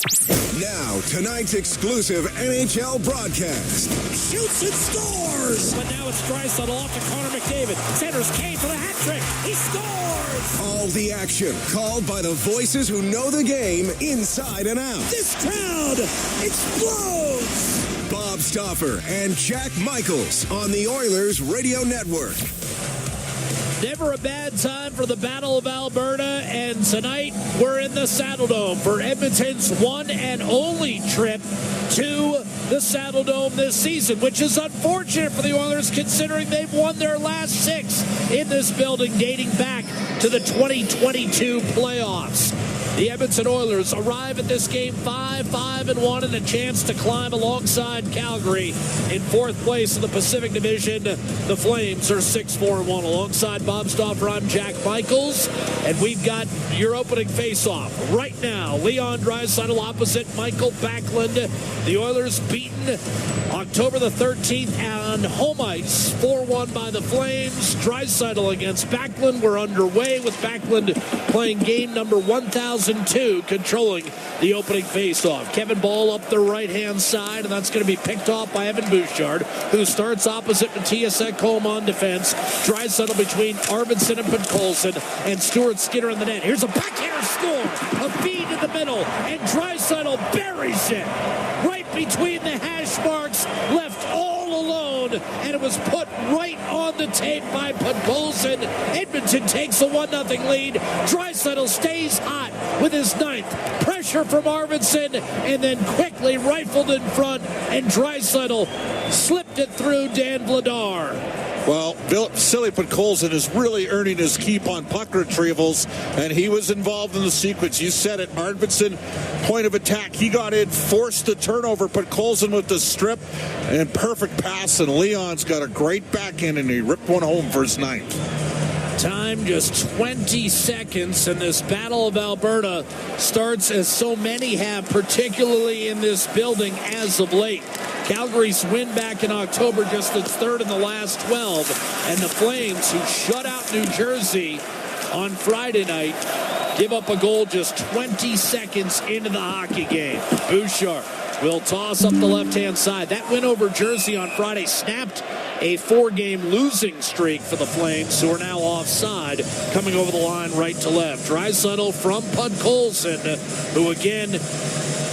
Now, tonight's exclusive NHL broadcast. Shoots and scores! But now it's Draisaitl off to Connor McDavid. Centers Kane for the hat trick. He scores! All the action called by the voices who know the game inside and out. This crowd explodes! Bob Stauffer and Jack Michaels on the Oilers Radio Network. Never a bad time for the Battle of Alberta, and tonight we're in the Saddle Dome for Edmonton's one and only trip to the Saddle Dome this season, which is unfortunate for the Oilers considering they've won their last 6 in this building dating back to the 2022 playoffs. The Edmonton Oilers arrive at this game 5-1 and a chance to climb alongside Calgary in 4th place in the Pacific Division. The Flames are 6-4-1. Alongside Bob Stauffer, I'm Jack Michaels, and we've got your opening face-off right now. Leon Draisaitl opposite Michael Backlund. The Oilers beaten October the 13th on home ice, 4-1 by the Flames. Draisaitl against Backlund. We're underway with Backlund playing game number 1002, controlling the opening faceoff. Kevin Ball up the right-hand side, and that's going to be picked off by Evan Bouchard, who starts opposite Matthias Ekholm on defense. Draisaitl between Arvidsson and Podkolzin, and Stuart Skinner in the net. Here's a backhander score, a feed in the middle, and Draisaitl buries it right between the hash marks, left all alone, and it was put right on the tape by Podkolzin. Edmonton takes a 1-0 lead. Draisaitl stays hot with his 9th. Pressure from Arvidsson, and then quickly rifled in front, and Draisaitl slipped it through Dan Vladar. Well, Vasily Podkolzin is really earning his keep on puck retrievals, and he was involved in the sequence. You said it, Arvidsson, point of attack. He got in, forced the turnover. Podkolzin with the strip, and perfect pass, and Leon's got a great backhand, and he ripped one home for his 9th. Time just 20 seconds, and this Battle of Alberta starts as so many have, particularly in this building as of late. Calgary's win back in October, just its 3rd in the last 12, and the Flames, who shut out New Jersey on Friday night, give up a goal just 20 seconds into the hockey game. Bouchard will toss up the left-hand side. That win over Jersey on Friday snapped a 4-game losing streak for the Flames, who are now offside, coming over the line right to left. Draisaitl from Podkolzin, who again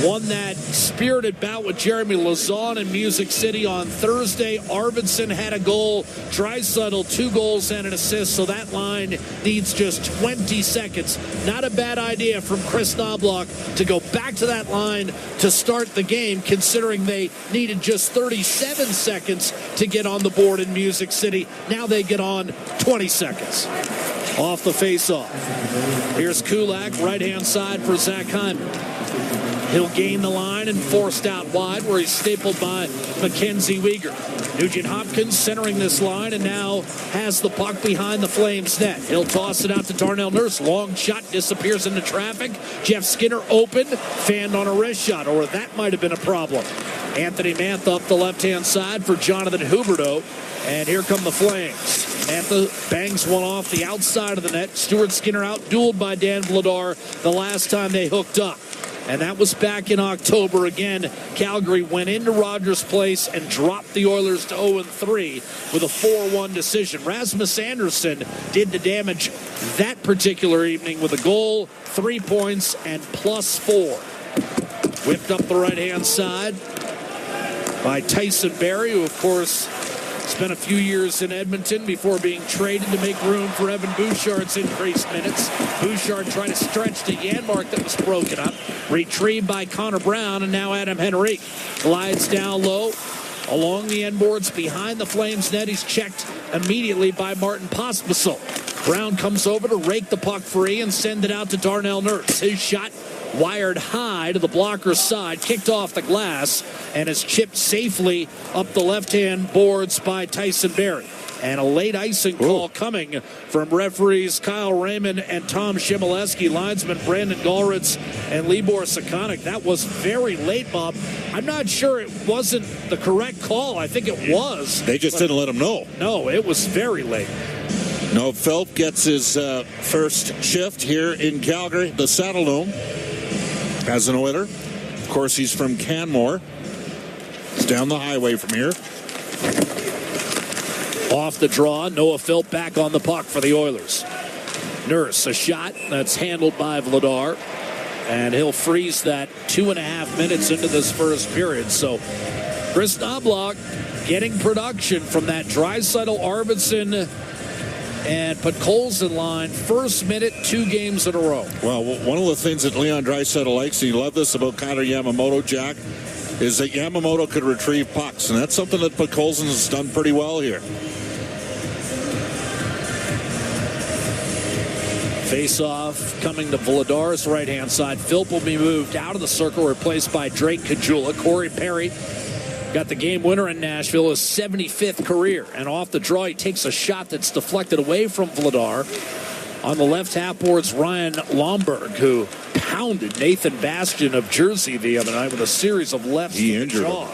won that spirited bout with Jeremy Lauzon in Music City on Thursday. Arvidsson had a goal. Draisaitl 2 goals and an assist, so that line needs just 20 seconds. Not a bad idea from Chris Knobloch to go back to that line to start the game, considering they needed just 37 seconds to get on the board in Music City. Now they get on 20 seconds. Off the face-off. Here's Kulak, right-hand side for Zach Hyman. He'll gain the line and forced out wide, where he's stapled by Mackenzie Weegar. Nugent Hopkins centering this line and now has the puck behind the Flames net. He'll toss it out to Darnell Nurse. Long shot disappears into traffic. Jeff Skinner open, fanned on a wrist shot, or that might have been a problem. Anthony Mantha up the left-hand side for Jonathan Huberdeau. And here come the Flames. Mantha bangs one off the outside of the net. Stuart Skinner out-dueled by Dan Vladar the last time they hooked up. And that was back in October. Again, Calgary went into Rogers Place and dropped the Oilers to 0-3 with a 4-1 decision. Rasmus Andersson did the damage that particular evening with a goal, 3 points, and +4. Whipped up the right-hand side by Tyson Barrie, who, of course, spent a few years in Edmonton before being traded to make room for Evan Bouchard's increased minutes. Bouchard tried to stretch to Janmark, that was broken up. Retrieved by Connor Brown, and now Adam Henrique glides down low along the end boards behind the Flames net. He's checked immediately by Martin Pospisil. Brown comes over to rake the puck free and send it out to Darnell Nurse. His shot wired high to the blocker's side, kicked off the glass, and is chipped safely up the left-hand boards by Tyson Barrie. And a late icing call coming from referees Kyle Raymond and Tom Shimoleski, linesman Brandon Gallritz and Libor Sakanik. That was very late, Bob. I'm not sure it wasn't the correct call. I think it was. They just didn't let him know. No, it was very late. No, Phelps gets his first shift here in Calgary, the Saddle Dome, as an Oiler. course, he's from Canmore. It's down the highway from here. Off the draw, Noah Philp back on the puck for the Oilers. Nurse, a shot that's handled by Vladar. And he'll freeze that 2.5 minutes into this first period. So Chris Knobloch getting production from that Draisaitl, Arvidsson, and Podkolzin line. First minute, 2 games in a row. Well, one of the things that Leon Draisaitl likes, and you love this about Connor Yamamoto, Jack, is that Yamamoto could retrieve pucks. And that's something that Podkolzin has done pretty well here. Face-off coming to Vladar's right-hand side. Philp will be moved out of the circle, replaced by Drake Caggiula. Corey Perry got the game winner in Nashville, his 75th career. And off the draw, he takes a shot that's deflected away from Vladar. On the left half boards, Ryan Lomberg, who pounded Nathan Bastian of Jersey the other night with a series of lefts to the jaw.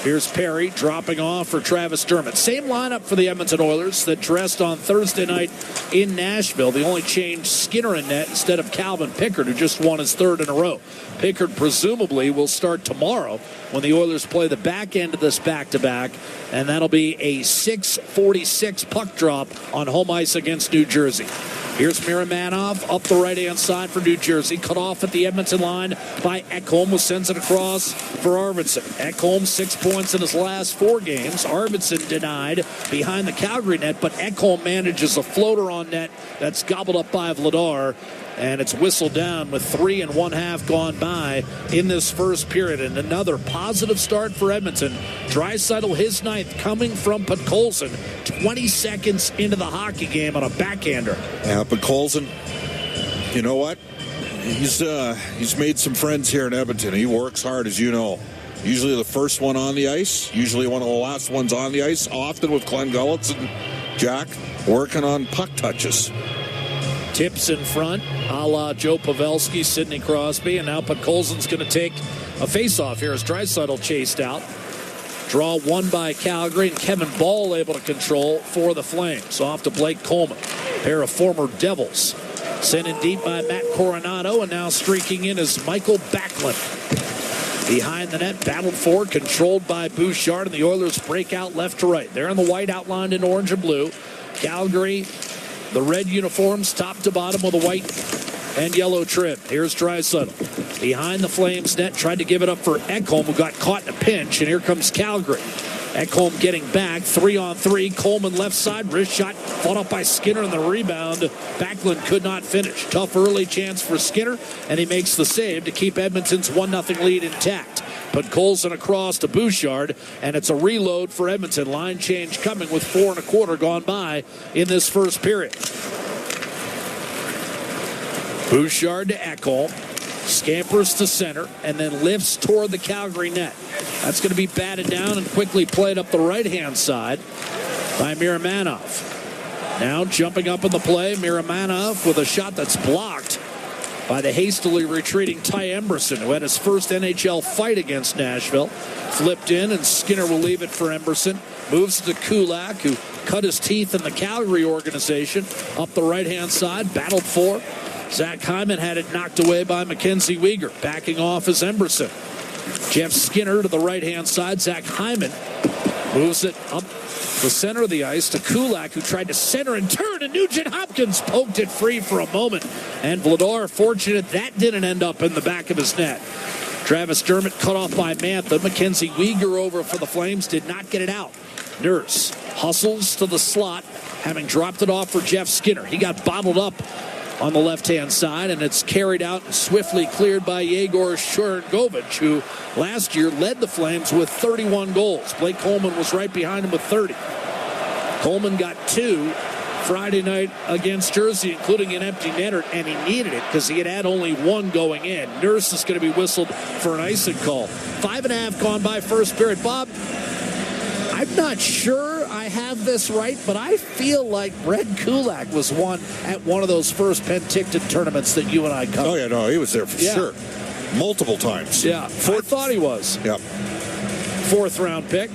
Here's Perry dropping off for Travis Dermott. Same lineup for the Edmonton Oilers that dressed on Thursday night in Nashville. The only change, Skinner in net instead of Calvin Pickard, who just won his 3rd in a row. Pickard presumably will start tomorrow when the Oilers play the back end of this back-to-back, and that'll be a 6:46 puck drop on home ice against New Jersey. Here's Miramanov up the right-hand side for New Jersey. Cut off at the Edmonton line by Ekholm, who sends it across for Arvidsson. Ekholm, 6 points in his last 4 games. Arvidsson denied behind the Calgary net, but Ekholm manages a floater on net that's gobbled up by Vladar. And it's whistled down with 3 1/2 gone by in this first period. And another positive start for Edmonton. Draisaitl, his 9th, coming from Podkolzin, 20 seconds into the hockey game on a backhander. Yeah, Podkolzin, you know what? He's made some friends here in Edmonton. He works hard, as you know. Usually the first one on the ice, usually one of the last ones on the ice, often with Glenn Gullitz and Jack working on puck touches. Tips in front, a la Joe Pavelski, Sidney Crosby, and now Podkolzin's going to take a face-off here as Draisaitl chased out. Draw won by Calgary, and Kevin Ball able to control for the Flames. Off to Blake Coleman, pair of former Devils. Sent in deep by Matt Coronado, and now streaking in is Michael Backlund. Behind the net, battled for, controlled by Bouchard, and the Oilers break out left to right. They're in the white outlined in orange and blue. Calgary, the red uniforms, top to bottom with a white and yellow trim. Here's Draisaitl. Behind the Flames net, tried to give it up for Ekholm, who got caught in a pinch, and here comes Calgary. Ekholm getting back, 3-on-3. Coleman left side, wrist shot, fought up by Skinner, and the rebound. Backlund could not finish. Tough early chance for Skinner, and he makes the save to keep Edmonton's 1-0 lead intact. Podkolzin across to Bouchard, and it's a reload for Edmonton. Line change coming with 4 1/4 gone by in this first period. Bouchard to Ekholm, scampers to center, and then lifts toward the Calgary net. That's going to be batted down and quickly played up the right-hand side by Miramanov. Now jumping up in the play, Miramanov with a shot that's blocked by the hastily retreating Ty Emberson, who had his first NHL fight against Nashville. Flipped in, and Skinner will leave it for Emberson. Moves to Kulak, who cut his teeth in the Calgary organization. Up the right-hand side, battled for. Zach Hyman had it knocked away by Mackenzie Weegar. Backing off is Emberson. Jeff Skinner to the right-hand side. Zach Hyman moves it up the center of the ice to Kulak, who tried to center and turn, and Nugent Hopkins poked it free for a moment. And Vladar, fortunate that didn't end up in the back of his net. Travis Dermott cut off by Mantha. Mackenzie Weegar over for the Flames, did not get it out. Nurse hustles to the slot, having dropped it off for Jeff Skinner. He got bottled up on the left-hand side, and it's carried out and swiftly cleared by Yegor Sharangovich, who last year led the Flames with 31 goals. Blake Coleman was right behind him with 30. Coleman got 2 Friday night against Jersey, including an empty netter, and he needed it because he had had only 1 going in. Nurse is going to be whistled for an icing call. 5 1/2 gone by first period. Bob, I'm not sure I have this right, but I feel like Red Kulak was at one of those first Penticton tournaments that you and I covered. Oh, yeah, no, he was there for sure. Multiple times. Yeah, I thought he was. Yeah. 4th round pick.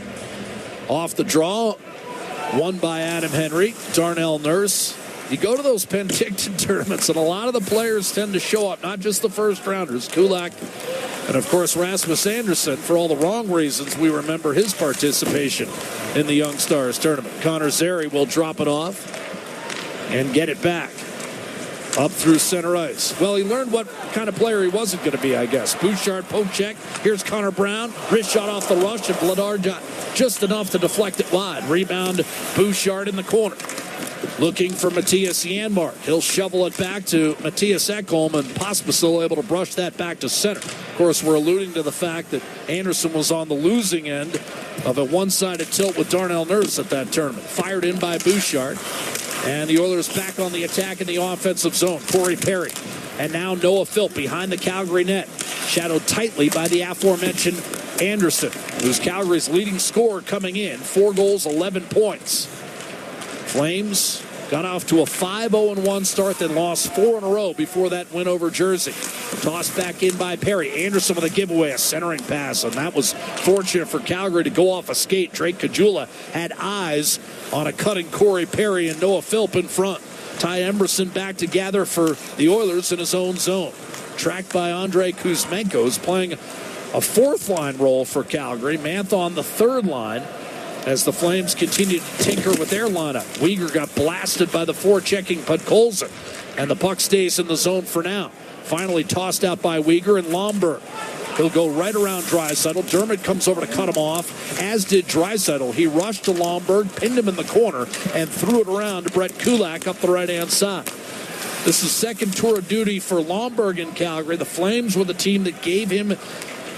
Off the draw, won by Adam Henry, Darnell Nurse. You go to those Penticton tournaments, and a lot of the players tend to show up, not just the first rounders. Kulak And, of course, Rasmus Andersson, for all the wrong reasons, we remember his participation in the Young Stars tournament. Connor Zary will drop it off and get it back up through center ice. Well, he learned what kind of player he wasn't going to be, I guess. Bouchard, poke check. Here's Connor Brown. Wrist shot off the rush, and Vladar just enough to deflect it wide. Rebound, Bouchard in the corner. Looking for Matthias Janmark. He'll shovel it back to Matthias Ekholm, and Pospisil able to brush that back to center. Of course, we're alluding to the fact that Anderson was on the losing end of a one-sided tilt with Darnell Nurse at that tournament. Fired in by Bouchard. And the Oilers back on the attack in the offensive zone. Corey Perry. And now Noah Philp behind the Calgary net. Shadowed tightly by the aforementioned Anderson, who's Calgary's leading scorer coming in. 4 goals, 11 points. Flames got off to a 5-0-1 start, then lost 4 in a row before that win over Jersey. Tossed back in by Perry. Anderson with a giveaway, a centering pass, and that was fortunate for Calgary to go off a skate. Drake Caggiula had eyes on a cutting Corey Perry and Noah Philp in front. Ty Emberson back to gather for the Oilers in his own zone. Tracked by Andrei Kuzmenko, who's playing a fourth-line role for Calgary. Mantha on the third line, as the Flames continue to tinker with their lineup. Weegar got blasted by the forechecking Podkolzin, and the puck stays in the zone for now. Finally tossed out by Weegar and Lomberg. He'll go right around Draisaitl. Dermott comes over to cut him off, as did Draisaitl. He rushed to Lomberg, pinned him in the corner, and threw it around to Brett Kulak up the right-hand side. This is second tour of duty for Lomberg in Calgary. The Flames were the team that gave him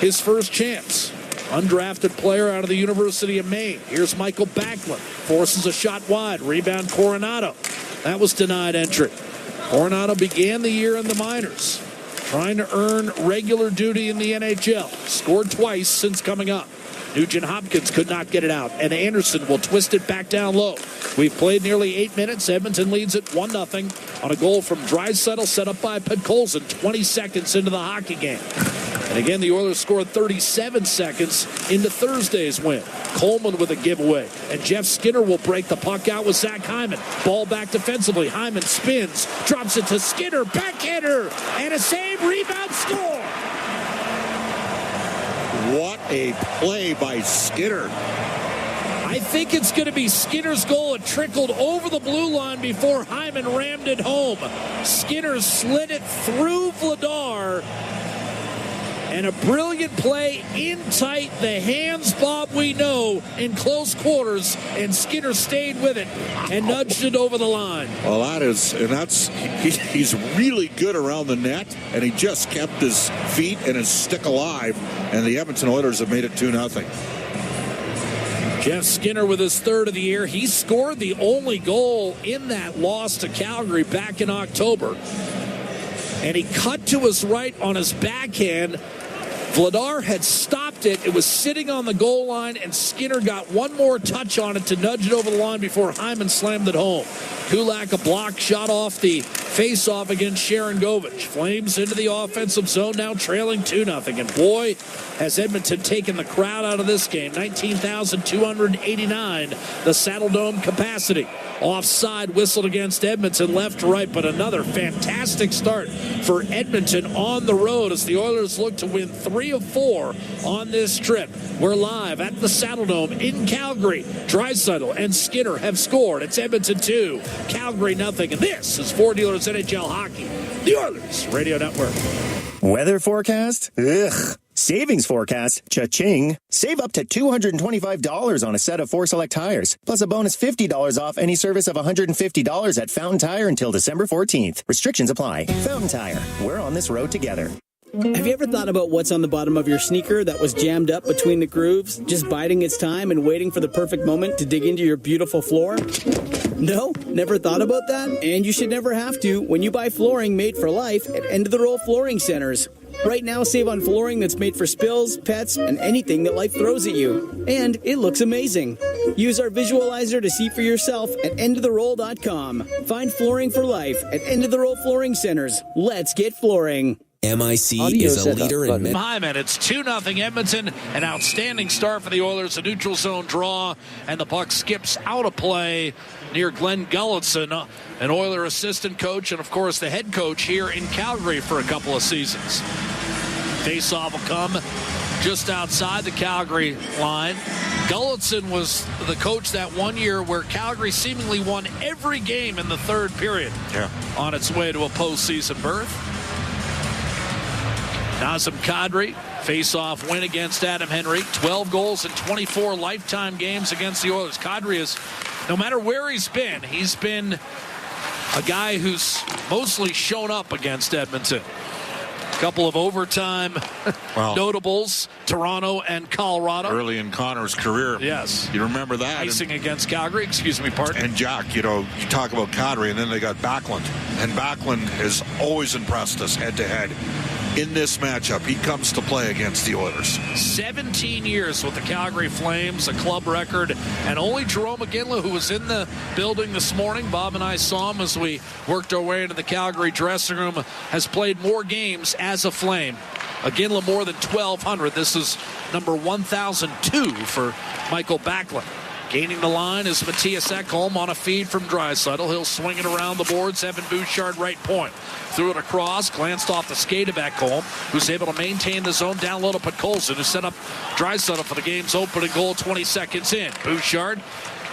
his first chance. Undrafted player out of the University of Maine. Here's Michael Backlund. Forces a shot wide. Rebound Coronado. That was denied entry. Coronado began the year in the minors, trying to earn regular duty in the NHL. Scored twice since coming up. Nugent Hopkins could not get it out, and Anderson will twist it back down low. We've played nearly 8 minutes. Edmonton leads it 1-0 on a goal from Draisaitl, set up by Podkolzin 20 seconds into the hockey game. And again, the Oilers scored 37 seconds into Thursday's win. Coleman with a giveaway. And Jeff Skinner will break the puck out with Zach Hyman. Ball back defensively. Hyman spins, drops it to Skinner. Backhander, and a save, rebound, score. What a play by Skinner. I think it's going to be Skinner's goal. It trickled over the blue line before Hyman rammed it home. Skinner slid it through Vladar. And a brilliant play in tight. The hands, Bob, we know, in close quarters. And Skinner stayed with it and nudged it over the line. Well, he's really good around the net. And he just kept his feet and his stick alive. And the Edmonton Oilers have made it 2-0. Jeff Skinner with his third of the year. He scored the only goal in that loss to Calgary back in October. And he cut to his right on his backhand. Vladar had stopped it. It was sitting on the goal line, and Skinner got one more touch on it to nudge it over the line before Hyman slammed it home. Kulak, a block shot off the face-off against Sharon Govich. Flames into the offensive zone, now trailing 2-0. And boy, has Edmonton taken the crowd out of this game. 19,289, the Saddle Dome capacity. Offside whistled against Edmonton, left to right, but another fantastic start for Edmonton on the road as the Oilers look to win 3 of 4 on this trip. We're live at the Saddle Dome in Calgary. Draisaitl and Skinner have scored. It's Edmonton 2, Calgary 0. And this is Ford Dealers NHL Hockey, the Oilers Radio Network. Weather forecast? Ugh. Savings forecast? Cha-ching. Save up to $225 on a set of 4 Select tires, plus a bonus $50 off any service of $150 at Fountain Tire until December 14th. Restrictions apply. Fountain Tire. We're on this road together. Have you ever thought about what's on the bottom of your sneaker that was jammed up between the grooves, just biding its time and waiting for the perfect moment to dig into your beautiful floor? No? Never thought about that? And you should never have to when you buy flooring made for life at end-of-the-roll flooring centers. Right now, save on flooring that's made for spills, pets, and anything that life throws at you. And it looks amazing. Use our visualizer to see for yourself at endoftheroll.com. Find flooring for life at end-of-the-roll flooring centers. Let's get flooring. MIC is a leader in Hyman. It's 2-0 Edmonton. An outstanding start for the Oilers. A neutral zone draw, and the puck skips out of play near Glenn Gulletson, an Oiler assistant coach, and of course the head coach here in Calgary for a couple of seasons. Face-off will come just outside the Calgary line. Gulletson was the coach that one year where Calgary seemingly won every game in the third period on its way to a postseason berth. Nazem Kadri, face-off win against Adam Henry. 12 goals in 24 lifetime games against the Oilers. Kadri is, no matter where he's been a guy who's mostly shown up against Edmonton. Couple of overtime notables, Toronto and Colorado. Early in Connor's career. Yes. You remember that? Icing against Calgary. Excuse me, partner. And Jack, you talk about Kadri, and then they got Backlund. And Backlund has always impressed us head-to-head. In this matchup, he comes to play against the Oilers. 17 years with the Calgary Flames, a club record, and only Jerome McGinley, who was in the building this morning. Bob and I saw him as we worked our way into the Calgary dressing room, has played more games as a Flame. McGinley more than 1,200. This is number 1,002 for Michael Backlund. Gaining the line is Matthias Ekholm on a feed from Draisaitl. He'll swing it around the boards. Evan Bouchard right point. Threw it across, glanced off the skate of Ekholm, who's able to maintain the zone down low to Podkolzin, who set up Draisaitl for the game's opening goal 20 seconds in. Bouchard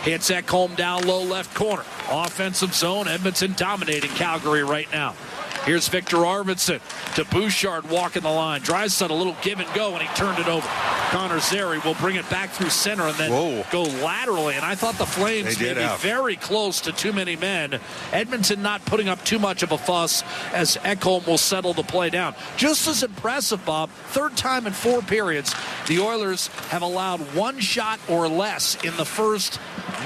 hits Ekholm down low left corner. Offensive zone, Edmonton dominating Calgary right now. Here's Victor Arvidsson to Bouchard walking the line. Draisaitl a little give and go, and he turned it over. Connor Zary will bring it back through center and then go laterally. And I thought the Flames may be very close to too many men. Edmonton not putting up too much of a fuss as Ekholm will settle the play down. Just as impressive, Bob. Third time in 4 periods, the Oilers have allowed 1 shot or less in the first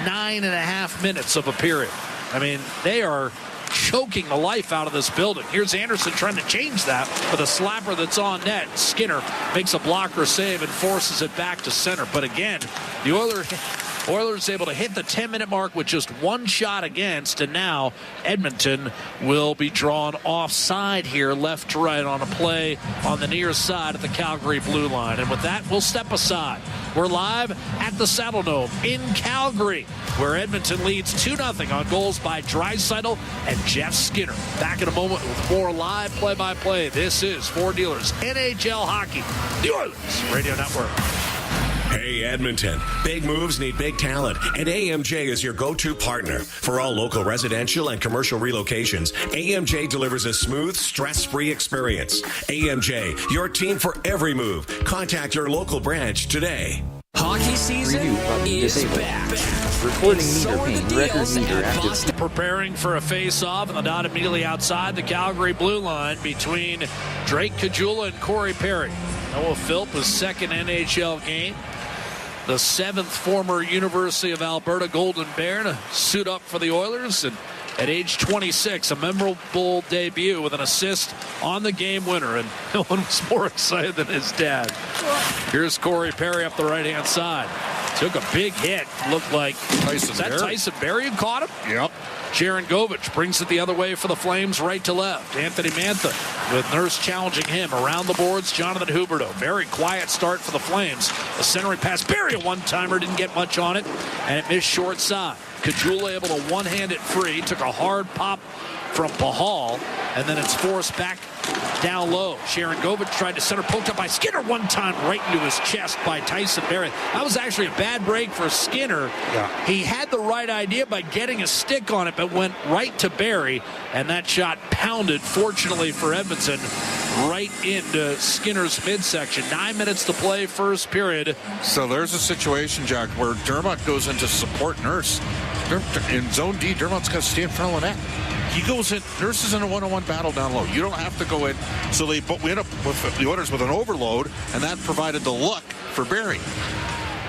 9.5 minutes of a period. I mean, they are choking the life out of this building. Here's Anderson trying to change that with a slapper that's on net. Skinner makes a blocker save and forces it back to center. But again, the Oilers able to hit the 10-minute mark with just 1 shot against, and now Edmonton will be drawn offside here, left to right on a play on the near side of the Calgary blue line. And with that, we'll step aside. We're live at the Saddle Dome in Calgary, where Edmonton leads 2-0 on goals by Draisaitl and Jeff Skinner. Back in a moment with more live play-by-play. This is For Dealers NHL Hockey, the Oilers Radio Network. Hey, Edmonton. Big moves need big talent, and AMJ is your go-to partner. For all local residential and commercial relocations, AMJ delivers a smooth, stress-free experience. AMJ, your team for every move. Contact your local branch today. Hockey season is back. Recording meter pane, record meter active. Preparing for a face-off in the dot immediately outside the Calgary blue line between Drake Caggiula and Corey Perry. Noah Philp, second NHL game. The 7th former University of Alberta Golden Bear to suit up for the Oilers. And at age 26, a memorable debut with an assist on the game winner. And no one was more excited than his dad. Here's Corey Perry up the right-hand side. Took a big hit. Looked like Tyson Barrie who caught him? Yep. Sharon Govich brings it the other way for the Flames, right to left. Anthony Mantha with Nurse challenging him. Around the boards, Jonathan Huberdeau. Very quiet start for the Flames. A centering pass. Barrie, a one-timer, didn't get much on it, and it missed short side. Caggiula able to one-hand it free. Took a hard pop from Pahal, and then it's forced back down low. Sharon Govich tried to center, poked up by Skinner one time right into his chest by Tyson Barrie. That was actually a bad break for Skinner. Yeah. He had the right idea by getting a stick on it, but went right to Barrie, and that shot pounded, fortunately for Edmonton, right into Skinner's midsection. 9 minutes to play, first period. So there's a situation, Jack, where Dermott goes into support Nurse. In zone D, Dermott's got to stay in front of the net. He goes in. Nurse is in a one-on-one battle down low. You don't have to go in. So we end up with the Oilers with an overload, and that provided the look for Barrie.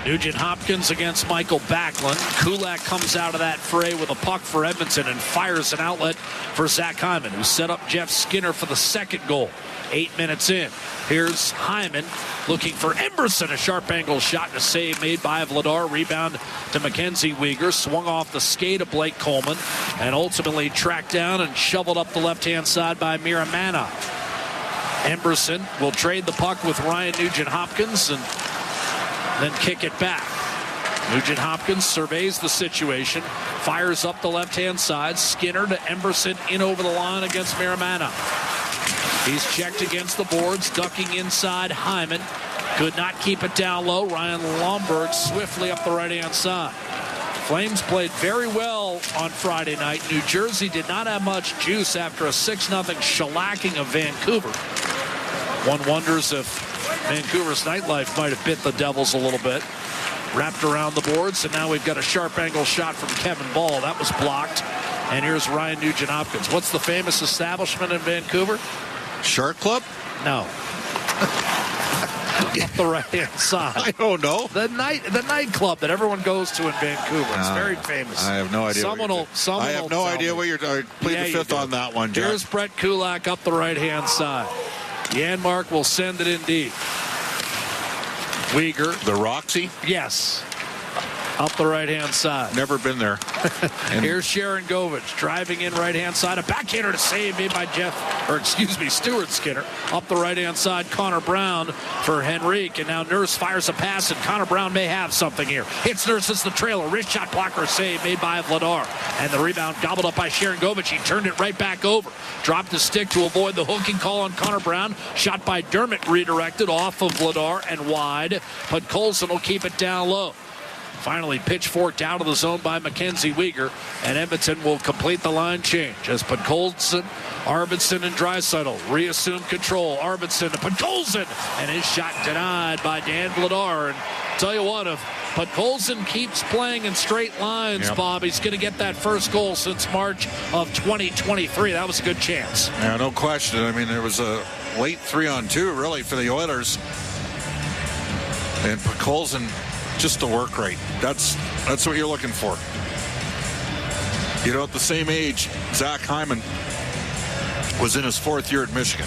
Nugent Hopkins against Michael Backlund. Kulak comes out of that fray with a puck for Edmonton and fires an outlet for Zach Hyman, who set up Jeff Skinner for the second goal. 8 minutes in. Here's Hyman looking for Emberson. A sharp angle shot and a save made by Vladar. Rebound to Mackenzie Weegar. Swung off the skate of Blake Coleman and ultimately tracked down and shoveled up the left-hand side by Miramana. Emberson will trade the puck with Ryan Nugent-Hopkins and then kick it back. Nugent-Hopkins surveys the situation, fires up the left-hand side. Skinner to Emberson in over the line against Miramana. He's checked against the boards, ducking inside Hyman. Could not keep it down low. Ryan Lomberg swiftly up the right-hand side. Flames played very well on Friday night. New Jersey did not have much juice after a 6-0 shellacking of Vancouver. One wonders if Vancouver's nightlife might have bit the Devils a little bit. Wrapped around the boards, and now we've got a sharp angle shot from Kevin Ball. That was blocked. And here's Ryan Nugent-Hopkins. What's the famous establishment in Vancouver? Shark Club? No. Up the right-hand side. I don't know. The nightclub that everyone goes to in Vancouver. It's very famous. I have no idea. I have no idea what you're plead the fifth on that one, Jack. Here's Brett Kulak up the right-hand side. Janmark will send it in deep. Uyghur. The Roxy? Yes. Up the right-hand side. Never been there. Here's Sharon Govich driving in right-hand side. A backhander to save made by Stuart Skinner. Up the right-hand side, Connor Brown for Henrique. And now Nurse fires a pass, and Connor Brown may have something here. Hits Nurse as the trailer. Wrist shot blocker save made by Vladar. And the rebound gobbled up by Sharon Govich. He turned it right back over. Dropped the stick to avoid the hooking call on Connor Brown. Shot by Dermott redirected off of Vladar and wide. But Colson will keep it down low. Finally pitchforked out of the zone by Mackenzie Uyghur, and Edmonton will complete the line change as Podkolzin, Arvidsson, and Draisaitl reassume control. Arvidsson to Podkolzin, and his shot denied by Dan Vladar. And tell you what, if Podkolzin keeps playing in straight lines, Bob, he's going to get that first goal since March of 2023. That was a good chance. Yeah, no question. I mean, there was a late 3-on-2 really for the Oilers, and Podkolzin just the work rate. That's what you're looking for. You know, at the same age, Zach Hyman was in his 4th year at Michigan.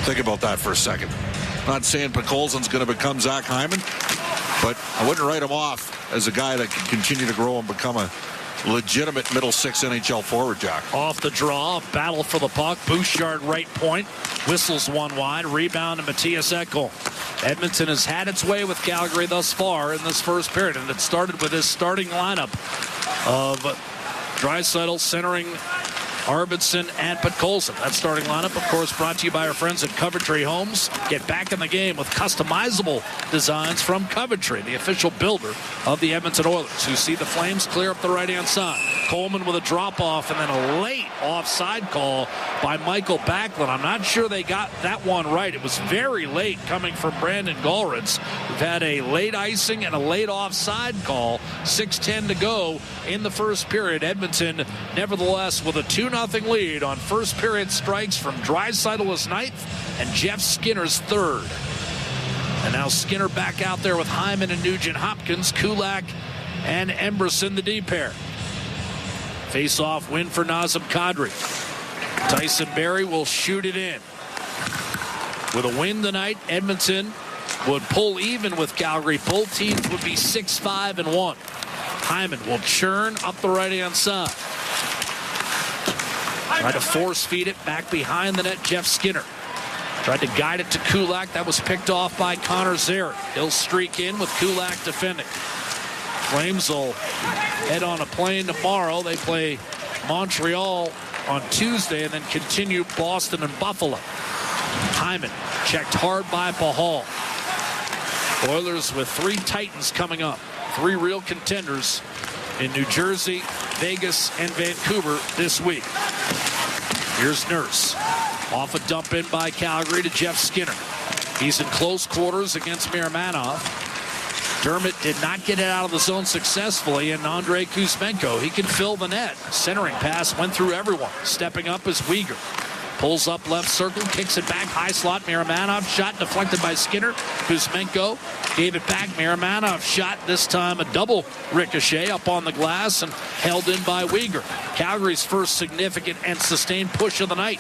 Think about that for a second. Not saying Podkolzin's going to become Zach Hyman, but I wouldn't write him off as a guy that can continue to grow and become a legitimate middle six NHL forward, Jack. Off the draw, battle for the puck. Bouchard right point. Whistles one wide. Rebound to Matthias Ekholm. Edmonton has had its way with Calgary thus far in this first period, and it started with his starting lineup of Draisaitl centering Arvidsson and Podkolzin. That starting lineup, of course, brought to you by our friends at Coventry Homes. Get back in the game with customizable designs from Coventry, the official builder of the Edmonton Oilers, who see the Flames clear up the right-hand side. Coleman with a drop-off and then a late offside call by Michael Backlund. I'm not sure they got that one right. It was very late coming from Brandon Gallritz. We've had a late icing and a late offside call. 6:10 to go in the first period. Edmonton, nevertheless, with a 2-0 lead on first period strikes from Draisaitl's 9th and Jeff Skinner's 3rd. And now Skinner back out there with Hyman and Nugent-Hopkins, Kulak and Emberson, the D pair. Face-off win for Nazem Kadri. Tyson Barrie will shoot it in. With a win tonight, Edmonton would pull even with Calgary. Both teams would be 6-5-1. Hyman will churn up the right-hand side. Tried to force feed it back behind the net. Jeff Skinner tried to guide it to Kulak. That was picked off by Connor Zary. He'll streak in with Kulak defending. Flames will head on a plane tomorrow. They play Montreal on Tuesday and then continue Boston and Buffalo. Hyman checked hard by Pahal. Oilers with 3 Titans coming up. 3 real contenders in New Jersey, Vegas, and Vancouver this week. Here's Nurse. Off a dump in by Calgary to Jeff Skinner. He's in close quarters against Miramanov. Dermott did not get it out of the zone successfully, and Andrei Kuzmenko, he can fill the net. Centering pass went through everyone. Stepping up is Uyghur. Pulls up left circle, kicks it back, high slot. Miramanov shot deflected by Skinner. Kuzmenko gave it back. Miramanov shot, this time a double ricochet up on the glass and held in by Uyghur. Calgary's first significant and sustained push of the night.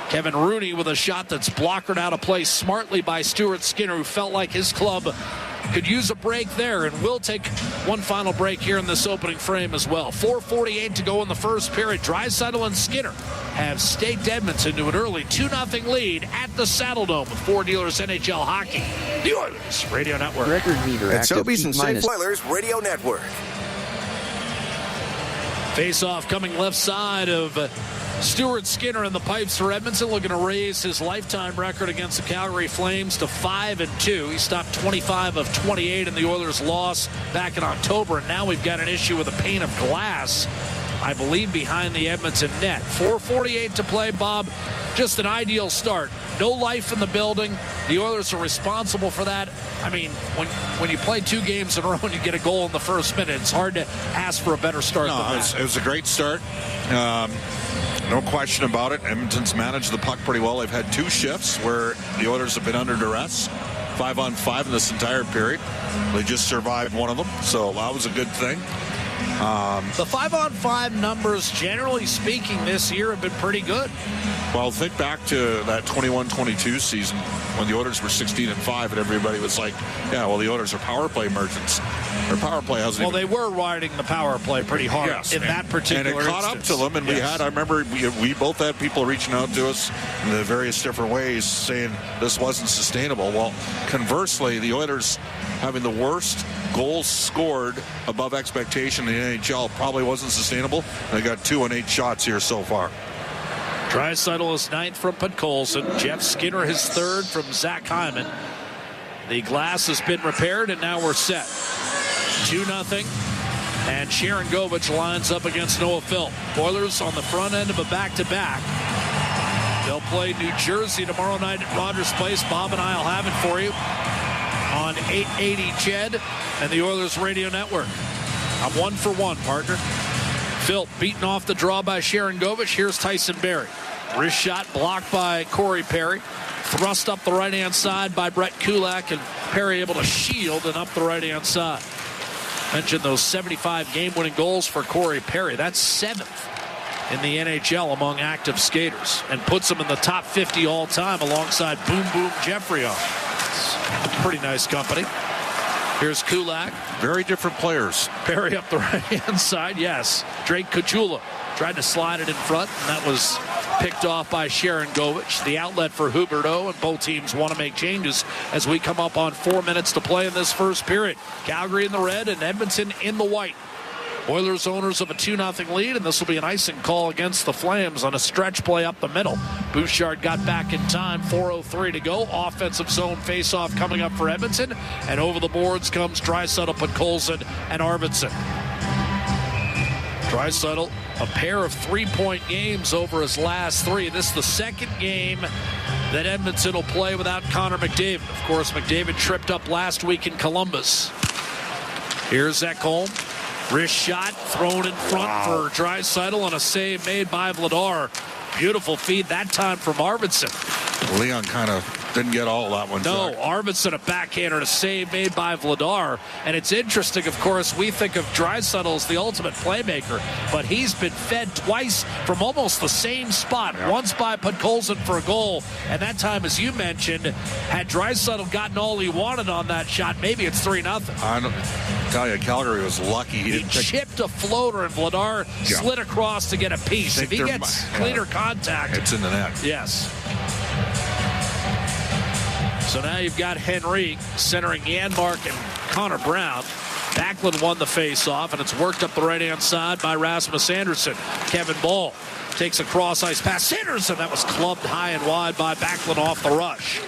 Kevin Rooney with a shot that's blockered out of play smartly by Stuart Skinner, who felt like his club could use a break there, and we'll take one final break here in this opening frame as well. 4:48 to go in the first period. Draisaitl and Skinner have staked Edmonton to an early 2-0 lead at the Saddledome with Ford Dealers NHL Hockey, the Oilers Radio Network. Record meter It's active Sobeys and minus. Safe Oilers Radio Network. Face-off coming left side of Stuart Skinner in the pipes for Edmonton, looking to raise his lifetime record against the Calgary Flames to 5-2. He stopped 25 of 28 in the Oilers' loss back in October, and now we've got an issue with a pane of glass, I believe, behind the Edmonton net. 4:48 to play, Bob. Just an ideal start. No life in the building. The Oilers are responsible for that. I mean, when you play 2 games in a row and you get a goal in the first minute, it's hard to ask for a better start than that. It was a great start. No question about it. Edmonton's managed the puck pretty well. They've had 2 shifts where the Oilers have been under duress. 5-on-5 in this entire period. They just survived one of them, so that was a good thing. The 5-on-5 numbers, generally speaking, this year have been pretty good. Well, think back to that 21-22 season when the Oilers were 16-5, and everybody was like, yeah, well, the Oilers are power play merchants. Their power play hasn't they were riding the power play pretty hard in that particular instance. And it caught up to them, and I remember we both had people reaching out to us in the various different ways saying this wasn't sustainable. Well, conversely, the Oilers having the worst goals scored above expectation in the NHL probably wasn't sustainable. They got 2 on 8 shots here so far. Draisaitl is 9th from Podkolzin. Jeff Skinner his 3rd from Zach Hyman. The glass has been repaired, and now we're set. 2-0. And Sharon Govich lines up against Noah Philp. Oilers on the front end of a back-to-back. They'll play New Jersey tomorrow night at Rogers Place. Bob and I will have it for you on 880 CHED and the Oilers Radio Network. I'm 1 for 1, partner. Philp beaten off the draw by Sharon Govich. Here's Tyson Barrie. Wrist shot blocked by Corey Perry. Thrust up the right-hand side by Brett Kulak, and Perry able to shield and up the right-hand side. Mentioned those 75 game-winning goals for Corey Perry. That's 7th in the NHL among active skaters, and puts him in the top 50 all-time alongside Boom Boom Geoffrion. Pretty nice company. Here's Kulak. Very different players. Perry up the right-hand side, yes. Drake Kachula tried to slide it in front, and that was picked off by Sharon Govich. The outlet for Huberdeau, and both teams want to make changes as we come up on 4 minutes to play in this first period. Calgary in the red and Edmonton in the white. Oilers owners of a 2-0 lead, and this will be an icing call against the Flames on a stretch play up the middle. Bouchard got back in time, 4:03 to go. Offensive zone faceoff coming up for Edmonton, and over the boards comes Draisaitl, Podkolzin, and Arvidsson. Draisaitl, a pair of 3-point games over his last 3. This is the second game that Edmonton will play without Connor McDavid. Of course, McDavid tripped up last week in Columbus. Here's Ekholm. Wrist shot thrown in front for Draisaitl on a save made by Vladar. Beautiful feed that time from Arvidsson. Leon kind of didn't get all that one. No, Jack. Arvidsson a backhander, a save made by Vladar. And it's interesting, of course, we think of Draisaitl as the ultimate playmaker, but he's been fed twice from almost the same spot. Yeah. Once by Podkolzin for a goal, and that time, as you mentioned, had Draisaitl gotten all he wanted on that shot, maybe it's 3-0. I tell you, Calgary was lucky. He chipped a floater, and Vladar slid across to get a piece. If he gets cleaner contact, it's in the net. Yes. So now you've got Henrique centering Janmark and Connor Brown. Backlund won the face-off, and it's worked up the right-hand side by Rasmus Andersson. Kevin Ball takes a cross-ice pass. Andersson, that was clubbed high and wide by Backlund off the rush.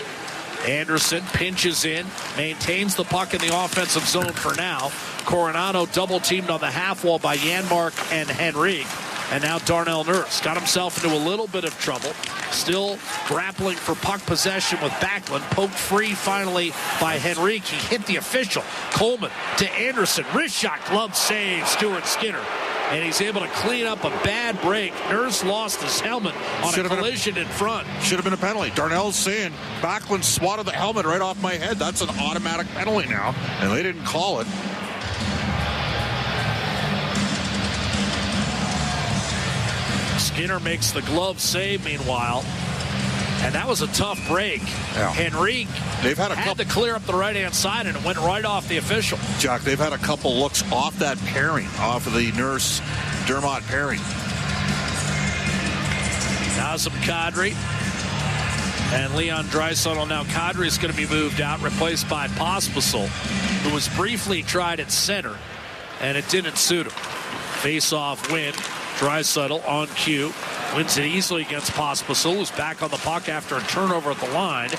Andersson pinches in, maintains the puck in the offensive zone for now. Coronado double-teamed on the half wall by Janmark and Henrique. And now Darnell Nurse got himself into a little bit of trouble. Still grappling for puck possession with Backlund. Poked free finally by Henrique. He hit the official. Coleman to Andersson. Wrist shot, glove save, Stuart Skinner. And he's able to clean up a bad break. Nurse lost his helmet on a collision in front. Should have been a penalty. Darnell's saying Backlund swatted the helmet right off my head. That's an automatic penalty now. And they didn't call it. Skinner makes the glove save meanwhile. And that was a tough break. Yeah. Henrique had to clear up the right-hand side, and it went right off the official. Jack, they've had a couple looks off that pairing, off of the Nurse-Dermott pairing. Now some Kadri. And Leon Draisaitl. Now Kadri is going to be moved out, replaced by Pospisil, who was briefly tried at center, and it didn't suit him. Face-off win Draisaitl on cue. Wins it easily against Pospisil, who's back on the puck after a turnover at the line.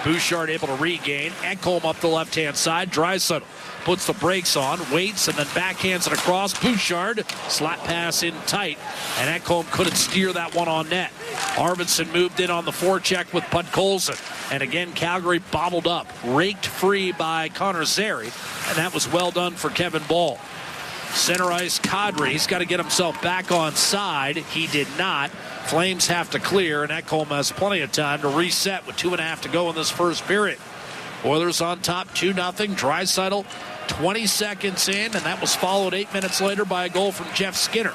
Bouchard able to regain. Ekholm up the left-hand side. Draisaitl puts the brakes on, waits, and then backhands it across. Bouchard, slap pass in tight, and Ekholm couldn't steer that one on net. Arvidsson moved in on the forecheck with Podkolzin. And again, Calgary bottled up, raked free by Connor Zary, and that was well done for Kevin Ball. Center ice, Kadri. He's got to get himself back on side. He did not. Flames have to clear, and Ekholm has plenty of time to reset with 2.5 to go in this first period. Oilers on top, 2-0. Draisaitl 20 seconds in, and that was followed 8 minutes later by a goal from Jeff Skinner.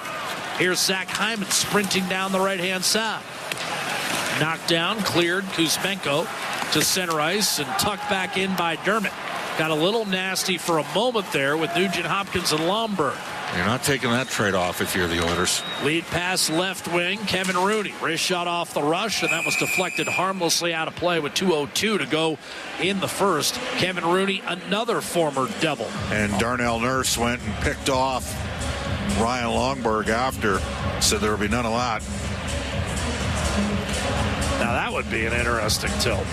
Here's Zach Hyman sprinting down the right-hand side. Knocked down, cleared. Kuzmenko to center ice and tucked back in by Dermott. Got a little nasty for a moment there with Nugent Hopkins and Lomberg. You're not taking that trade-off if you're the Oilers. Lead pass left wing, Kevin Rooney. Wrist shot off the rush, and that was deflected harmlessly out of play with 2:02 to go in the first. Kevin Rooney, another former Devil. And Darnell Nurse went and picked off Ryan Lomberg after, said there would be none of that. Now that would be an interesting tilt.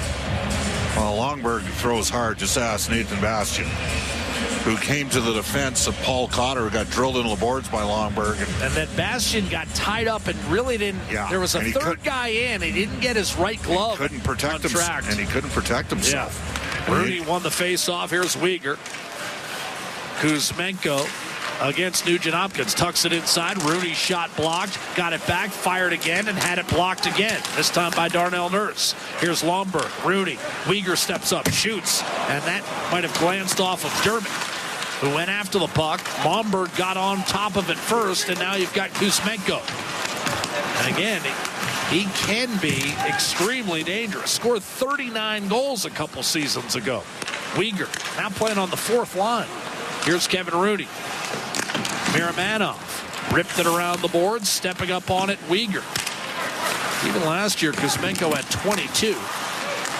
Well, Lomberg throws hard. Just ask Nathan Bastian, who came to the defense of Paul Cotter, who got drilled into the boards by Lomberg. And then Bastian got tied up and really didn't. Yeah, there was a third guy in. He didn't get his right glove. He couldn't protect himself. And he couldn't protect himself. Yeah. Rooney won the face-off. Here's Weegar. Kuzmenko against Nugent Hopkins. Tucks it inside. Rooney's shot blocked. Got it back. Fired again and had it blocked again. This time by Darnell Nurse. Here's Lomberg. Rooney. Weegar steps up. Shoots. And that might have glanced off of Dermott, who went after the puck. Lomberg got on top of it first, and now you've got Kuzmenko. And again, he can be extremely dangerous. Scored 39 goals a couple seasons ago. Weegar now playing on the fourth line. Here's Kevin Rooney. Miramanov ripped it around the boards, stepping up on it. Weegar. Even last year, Kuzmenko had 22.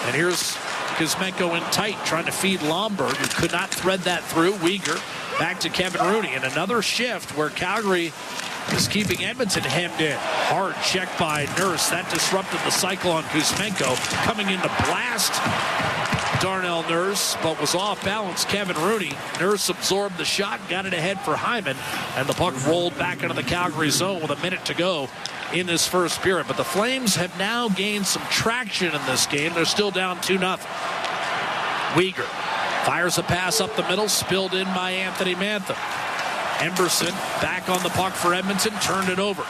And here's Kuzmenko in tight, trying to feed Lomberg, who could not thread that through. Weegar back to Kevin Rooney. And another shift where Calgary is keeping Edmonton hemmed in. Hard check by Nurse. That disrupted the cycle on Kuzmenko. Coming in to blast Darnell Nurse, but was off balance. Kevin Rooney. Nurse absorbed the shot, got it ahead for Hyman, and the puck rolled back into the Calgary zone with a minute to go in this first period. But the Flames have now gained some traction in this game. They're still down 2-0. Weegar fires a pass up the middle, spilled in by Anthony Mantha. Emberson back on the puck for Edmonton, turned it over.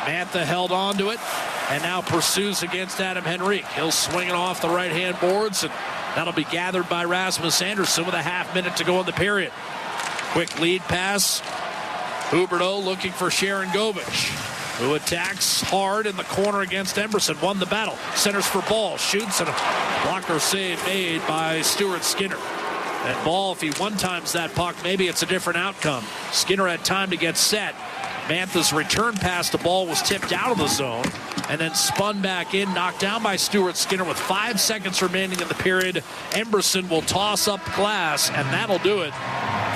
Mantha held on to it and now pursues against Adam Henrique. He'll swing it off the right-hand boards, and that'll be gathered by Rasmus Andersson with a half minute to go in the period. Quick lead pass. Huberdeau looking for Sharon Govich, who attacks hard in the corner against Emberson. Won the battle. Centers for Ball. Shoots, and a blocker save made by Stuart Skinner. And Ball, if he one-times that puck, maybe it's a different outcome. Skinner had time to get set. Mantha's return pass to Ball was tipped out of the zone and then spun back in, knocked down by Stuart Skinner with 5 seconds remaining in the period. Emberson will toss up glass, and that'll do it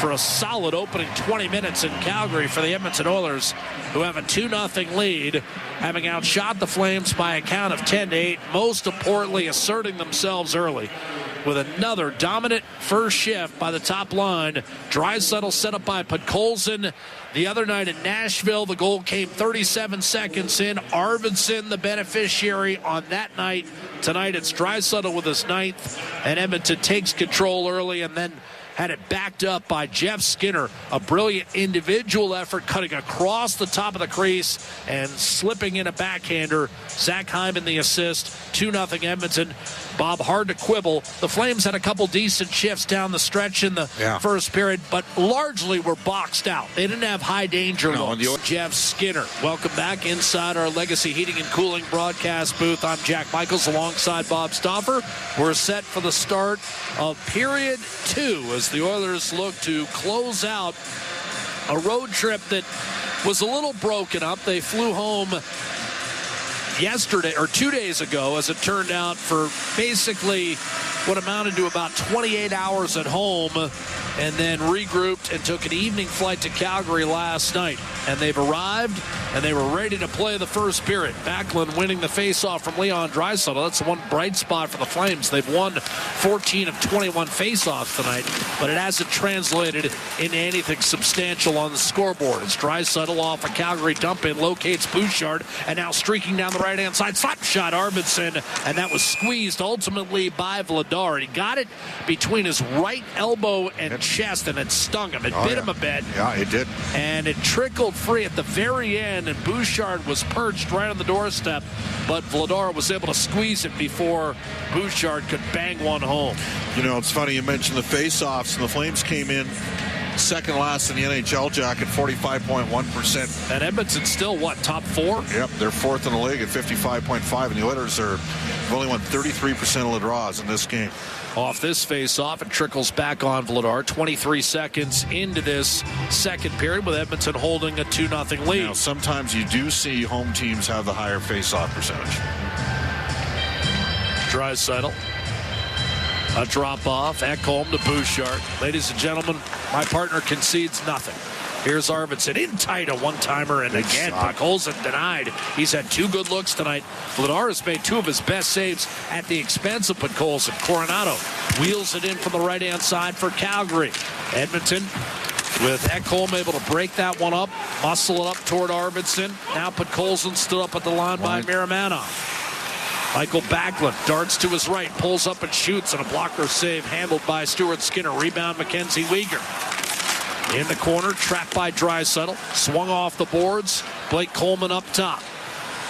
for a solid opening 20 minutes in Calgary for the Edmonton Oilers, who have a 2-0 lead, having outshot the Flames by a count of 10-8, most importantly asserting themselves early with another dominant first shift by the top line. Draisaitl set up by Podkolzin the other night in Nashville. The goal came 37 seconds in. Arvidsson, the beneficiary on that night. Tonight it's Draisaitl with his 9th, and Edmonton takes control early and then had it backed up by Jeff Skinner. A brilliant individual effort, cutting across the top of the crease and slipping in a backhander. Zach Hyman the assist. 2-0 Edmonton. Bob, hard to quibble. The Flames had a couple decent shifts down the stretch in the first period, but largely were boxed out. They didn't have high danger looks. Jeff Skinner. Welcome back inside our Legacy Heating and Cooling broadcast booth. I'm Jack Michaels alongside Bob Stauffer. We're set for the start of period 2 as the Oilers look to close out a road trip that was a little broken up. They flew home yesterday, or 2 days ago, as it turned out, for basically what amounted to about 28 hours at home, and then regrouped and took an evening flight to Calgary last night. And they've arrived, and they were ready to play the first period. Backlund winning the faceoff from Leon Draisaitl. That's the one bright spot for the Flames. They've won 14 of 21 faceoffs tonight, but it hasn't translated into anything substantial on the scoreboard. It's Draisaitl off a Calgary dump-in, locates Bouchard, and now streaking down the right-hand side. Slap shot Arvidsson, and that was squeezed ultimately by Vladar. He got it between his right elbow and chest, and it stung him. It bit him a bit. Yeah, it did. And it trickled free at the very end, and Bouchard was perched right on the doorstep, but Vladar was able to squeeze it before Bouchard could bang one home. You know, it's funny you mentioned the face-offs, and the Flames came in second last in the NHL, Jack, at 45.1%. And Edmonton's still, top 4? Yep, they're fourth in the league at 55.5, and the Oilers have only won 33% of the draws in this game. Off this face-off, it trickles back on Vladar. 23 seconds into this second period with Edmonton holding a 2-0 lead. Now, sometimes you do see home teams have the higher face-off percentage. Draisaitl. A drop-off. Ekholm to Bouchard. Ladies and gentlemen, my partner concedes nothing. Here's Arvidsson in tight, a one-timer, and again, Podkolzin denied. He's had 2 good looks tonight. Vladar has made 2 of his best saves at the expense of Podkolzin. Coronado wheels it in from the right-hand side for Calgary. Edmonton with Ekholm able to break that one up, muscle it up toward Arvidsson. Now Podkolzin stood up at the line by Miramanov. Michael Backlund darts to his right, pulls up and shoots, and a blocker save handled by Stuart Skinner. Rebound Mackenzie Weegar. In the corner, trapped by Draisaitl. Swung off the boards. Blake Coleman up top.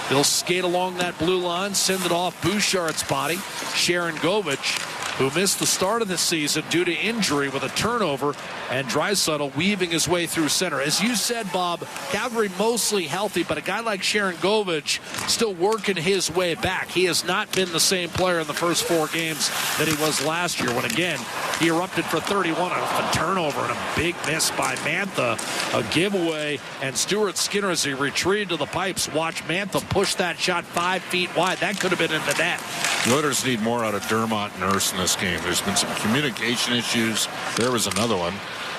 He'll skate along that blue line, send it off Bouchard's body. Sharon Govich, who missed the start of the season due to injury with a turnover, and Draisaitl weaving his way through center. As you said, Bob, Calgary mostly healthy, but a guy like Sharon Govich still working his way back. He has not been the same player in the first 4 games that he was last year, when again he erupted for 31 off a turnover and a big miss by Mantha, a giveaway, and Stuart Skinner, as he retreated to the pipes, watched Mantha push that shot 5 feet wide. That could have been in the net. The Oilers need more out of Dermott and Nurse in this game. There's been some communication issues. There was another one.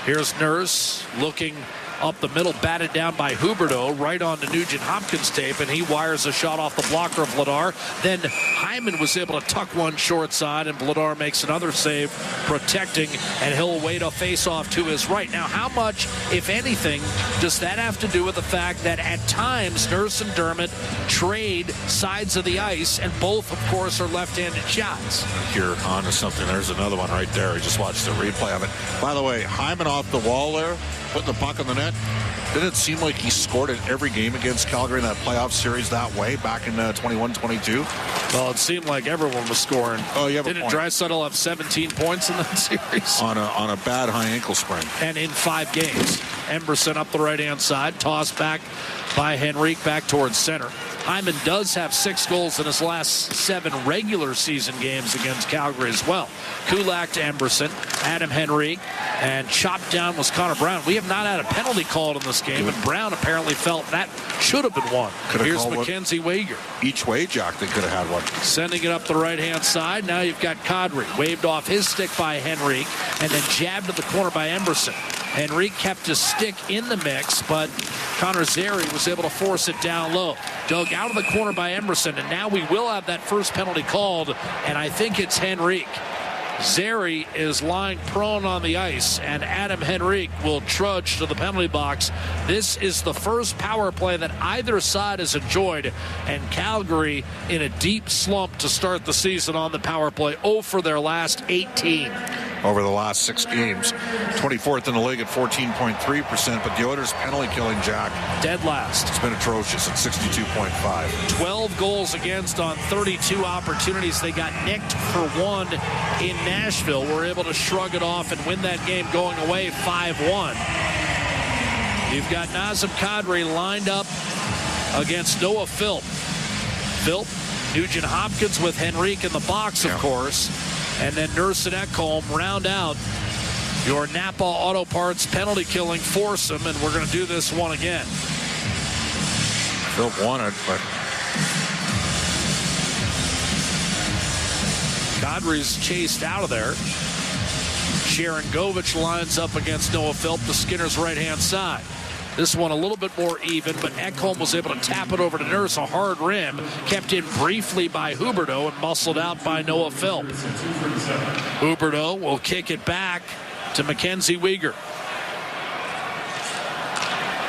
Here's Nurse looking up the middle, batted down by Huberdeau, right on to Nugent-Hopkins tape, and he wires a shot off the blocker of Vladar. Then Hyman was able to tuck one short side, and Vladar makes another save, protecting, and he'll wait a face-off to his right. Now, how much, if anything, does that have to do with the fact that at times Nurse and Dermott trade sides of the ice, and both, of course, are left-handed shots? You're on to something. There's another one right there. I just watched the replay of it. By the way, Hyman off the wall there, putting the puck on the net. Didn't it seem like he scored in every game against Calgary in that playoff series that way back in 21-22? Well, it seemed like everyone was scoring. Oh, you have Didn't Draisaitl have 17 points in that series? On a bad high ankle sprain. And in 5 games. Emberson up the right-hand side. Tossed back by Henrique back towards center. Hyman does have 6 goals in his last 7 regular season games against Calgary as well. Kulak to Emberson, Adam Henrique, and chopped down was Connor Brown. We have not had a penalty called in this game, and Brown apparently felt that should have been one. Here's Mackenzie Weegar. Each way, Jack, they could have had one. Sending it up the right-hand side. Now you've got Kadri. Waved off his stick by Henrique, and then jabbed to the corner by Emberson. Henrique kept his stick in the mix, but Connor Zary was able to force it down low. Dug out of the corner by Emberson, and now we will have that first penalty called, and I think it's Henrique. Zary is lying prone on the ice, and Adam Henrique will trudge to the penalty box. This is the first power play that either side has enjoyed, and Calgary in a deep slump to start the season on the power play. 0 for their last 18. Over the last 6 games. 24th in the league at 14.3%, but the Oilers penalty killing, Jack, dead last. It's been atrocious at 62.5. 12 goals against on 32 opportunities. They got nicked for 1 in Nashville. Were able to shrug it off and win that game going away 5-1. You've got Nazem Kadri lined up against Noah Philp. Philp, Nugent-Hopkins with Henrique in the box, of course. And then Nurse and Ekholm round out your Napa Auto Parts penalty killing foursome, and we're going to do this one again. Philp won it, but Kadri's chased out of there. Sharon Govich lines up against Noah Philp, the Skinner's right-hand side. This one a little bit more even, but Ekholm was able to tap it over to Nurse, a hard rim, kept in briefly by Huberdeau and muscled out by Noah Philp. Huberdeau will kick it back to Mackenzie Weegar.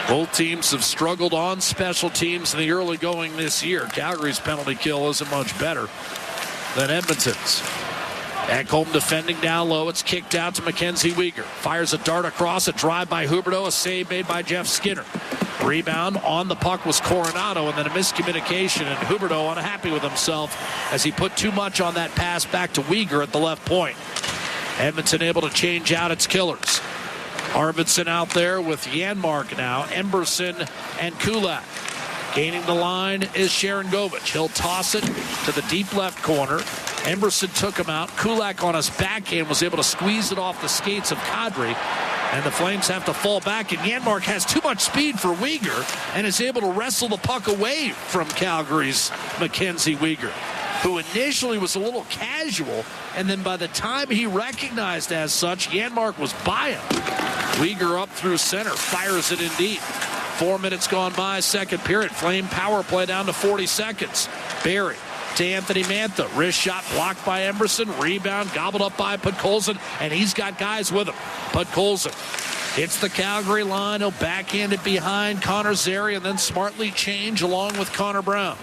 Both teams have struggled on special teams in the early going this year. Calgary's penalty kill isn't much better than Edmonton's. Ekholm defending down low. It's kicked out to Mackenzie Weegar. Fires a dart across, a drive by Huberdeau, a save made by Jeff Skinner. Rebound on the puck was Coronado, and then a miscommunication, and Huberdeau unhappy with himself as he put too much on that pass back to Weegar at the left point. Edmonton able to change out its killers. Arvidsson out there with Janmark now, Emberson and Kulak. Gaining the line is Sharon Govich. He'll toss it to the deep left corner. Emberson took him out. Kulak on his backhand was able to squeeze it off the skates of Kadri. And the Flames have to fall back. And Janmark has too much speed for Weegar and is able to wrestle the puck away from Calgary's Mackenzie Weegar, who initially was a little casual. And then by the time he recognized as such, Janmark was by him. Weegar up through center. Fires it indeed. 4 minutes gone by, second period. Flame power play down to 40 seconds. Barry to Anthony Mantha. Wrist shot blocked by Emberson. Rebound gobbled up by Podkolzin, and he's got guys with him. Podkolzin hits the Calgary line. He'll backhand it behind Connor Zary and then smartly change along with Connor Brown.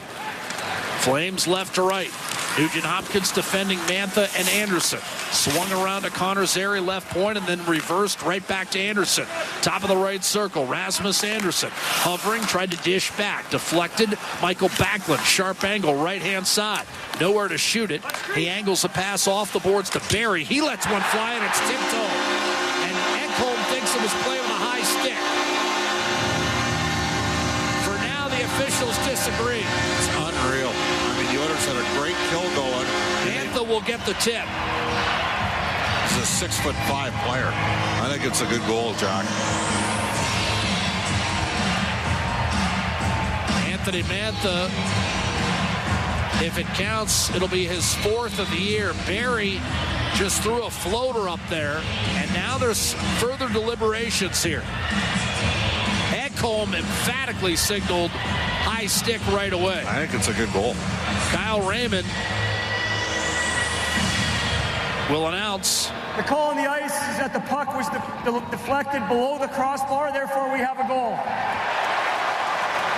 Flames left to right. Nugent Hopkins defending Mantha and Anderson. Swung around to Connor Zary left point and then reversed right back to Anderson. Top of the right circle, Rasmus Anderson. Hovering, tried to dish back. Deflected, Michael Backlund. Sharp angle, right-hand side. Nowhere to shoot it. He angles the pass off the boards to Barry. He lets one fly and it's tipped home. And Ekholm thinks it was played with a high stick. For now, the officials disagree. It's unreal. The Oilers had a great kill going. Mantha will get the tip. He's a 6'5" player. I think it's a good goal, Jack. Anthony Mantha, if it counts, it'll be his fourth of the year. Barry just threw a floater up there, and now there's further deliberations here. Ekholm emphatically signaled high stick right away. I think it's a good goal. Kyle Raymond will announce. The call on the ice is that the puck was deflected below the crossbar, therefore we have a goal.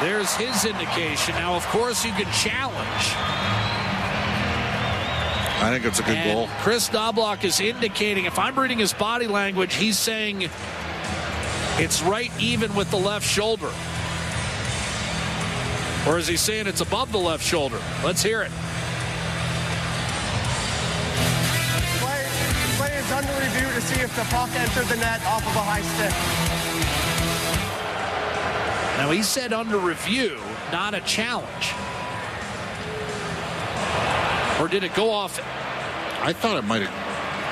There's his indication. Now, of course, you can challenge. I think it's a good goal. Chris Knobloch is indicating, if I'm reading his body language, he's saying it's right even with the left shoulder. Or is he saying it's above the left shoulder? Let's hear it. Play is under review to see if the puck entered the net off of a high stick. Now, he said under review, not a challenge. Or did it go off? I thought it might have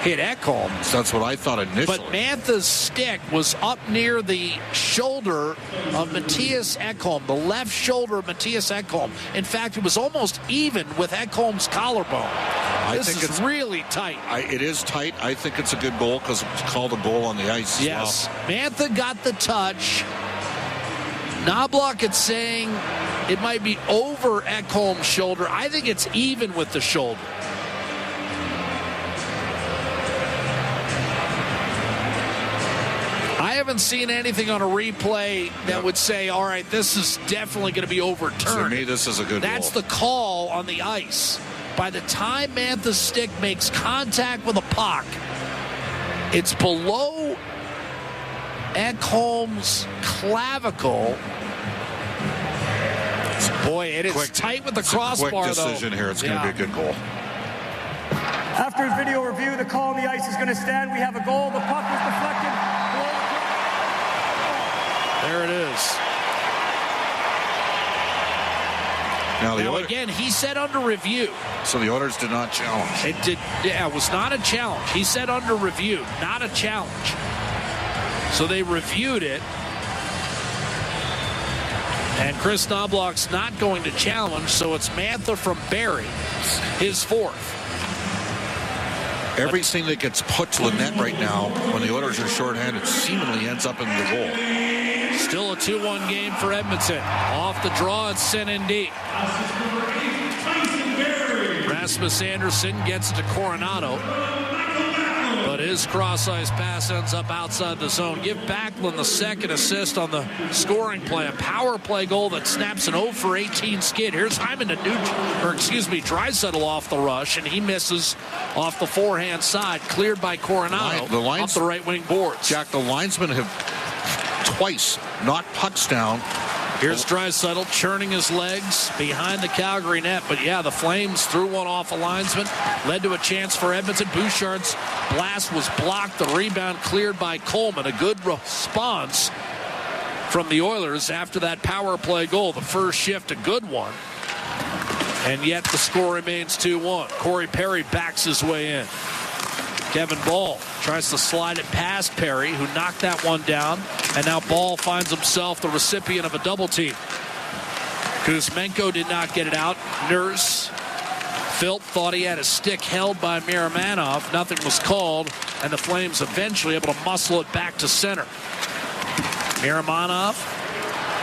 hit Ekholm. That's what I thought initially. But Mantha's stick was up near the shoulder of Mattias Ekholm, the left shoulder of Mattias Ekholm. In fact, it was almost even with Ekholm's collarbone. This is really tight. It is tight. I think it's a good goal because it's called a goal on the ice. Yes. Mantha got the touch. Knobloch is saying it might be over Ekholm's shoulder. I think it's even with the shoulder. I haven't seen anything on a replay that would say, all right, this is definitely going to be overturned. To me, this is a good goal. That's the call on the ice. By the time Mantha's stick makes contact with a puck, it's below Ekholm's clavicle. Boy, it is tight with the crossbar, though. Quick decision here. It's going to be a good goal. After his video review, the call on the ice is going to stand. We have a goal. The puck was deflected. There it is. Now again, he said under review. So the Oilers did not challenge. It did. Yeah, it was not a challenge. He said under review, not a challenge. So they reviewed it. And Chris Knobloch's not going to challenge, so it's Mantha from Barry, his fourth. Everything that gets put to the net right now when the Oilers are shorthanded seemingly ends up in the goal. Still a 2-1 game for Edmonton. Off the draw, it's sent in deep. Rasmus Anderson gets it to Coronado, but his cross-ice pass ends up outside the zone. Give Backlund the second assist on the scoring play. A power play goal that snaps an 0 for 18 skid. Here's Hyman to Draisaitl off the rush, and he misses off the forehand side, cleared by Coronado off the right wing boards. Jack, the linesmen have twice knocked pucks down. Here's Draisaitl churning his legs behind the Calgary net. But yeah, the Flames threw one off a linesman. Led to a chance for Edmonton. Bouchard's blast was blocked. The rebound cleared by Coleman. A good response from the Oilers after that power play goal. The first shift, a good one. And yet the score remains 2-1. Corey Perry backs his way in. Kevin Ball tries to slide it past Perry, who knocked that one down. And now Ball finds himself the recipient of a double team. Kuzmenko did not get it out. Nurse. Philp thought he had his stick held by Miramanov. Nothing was called. And the Flames eventually able to muscle it back to center. Miramanov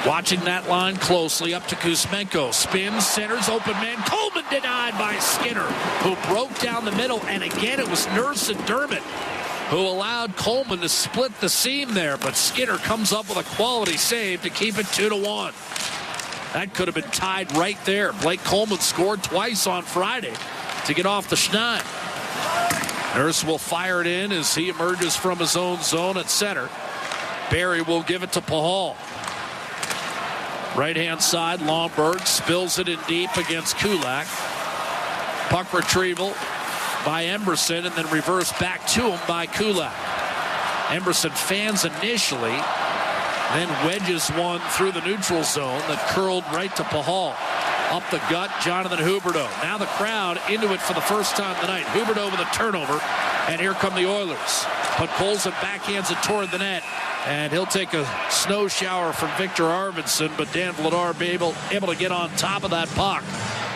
watching that line closely, up to Kuzmenko. Spins, centers, open man. Coleman denied by Skinner, who broke down the middle. And again, it was Nurse and Dermott who allowed Coleman to split the seam there. But Skinner comes up with a quality save to keep it 2-1. That could have been tied right there. Blake Coleman scored twice on Friday to get off the schneid. Nurse will fire it in as he emerges from his own zone at center. Barry will give it to Pahal. Right-hand side, Lomberg spills it in deep against Kulak. Puck retrieval by Emberson, and then reverse back to him by Kulak. Emberson fans initially, then wedges one through the neutral zone that curled right to Pahal. Up the gut, Jonathan Huberdeau. Now the crowd into it for the first time tonight. Huberdeau with a turnover, and here come the Oilers. But Colson backhands it toward the net, and he'll take a snow shower from Victor Arvidsson, but Dan Vladar able to get on top of that puck.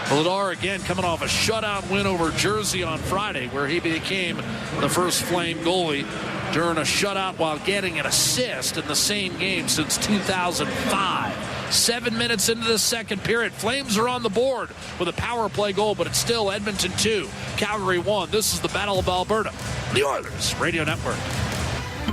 Vladar again coming off a shutout win over Jersey on Friday, where he became the first Flame goalie during a shutout while getting an assist in the same game since 2005. 7 minutes into the second period, Flames are on the board with a power play goal, but it's still Edmonton 2, Calgary 1. This is the Battle of Alberta, the Oilers Radio Network.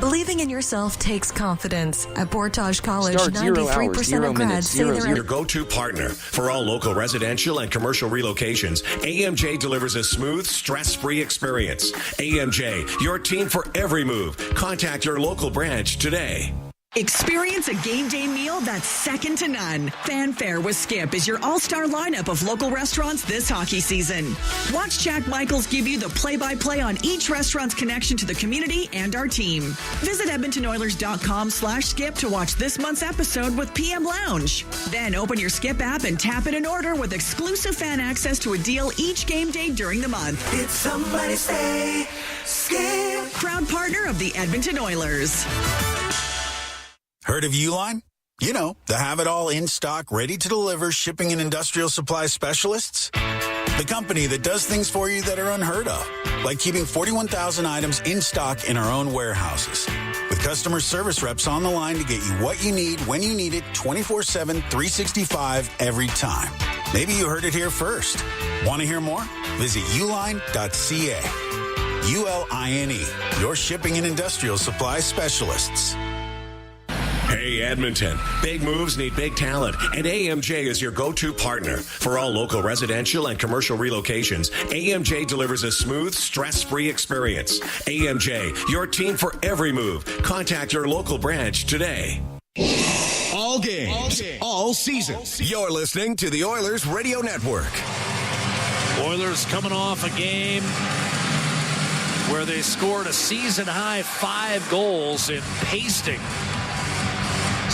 Believing in yourself takes confidence. At Portage College, 93% of grads say they're your go-to partner for all local residential and commercial relocations. AMJ delivers a smooth, stress-free experience. AMJ, your team for every move. Contact your local branch today. Experience a game day meal that's second to none. Fanfare with Skip is your all-star lineup of local restaurants this hockey season. Watch Jack Michaels give you the play-by-play on each restaurant's connection to the community and our team. Visit EdmontonOilers.com/skip to watch this month's episode with PM Lounge. Then open your Skip app and tap in an order with exclusive fan access to a deal each game day during the month. It's somebody's day. Skip. Proud partner of the Edmonton Oilers. Heard of Uline? You know, the have-it-all in-stock, ready-to-deliver shipping and industrial supply specialists. The company that does things for you that are unheard of, like keeping 41,000 items in stock in our own warehouses. With customer service reps on the line to get you what you need when you need it 24/7, 365 every time. Maybe you heard it here first. Want to hear more? Visit uline.ca. ULINE, your shipping and industrial supply specialists. Hey, Edmonton. Big moves need big talent, and AMJ is your go-to partner for all local residential and commercial relocations. AMJ delivers a smooth, stress-free experience. AMJ, your team for every move. Contact your local branch today. All games, all season. You're listening to the Oilers Radio Network. Oilers coming off a game where they scored a season-high 5 goals in pasting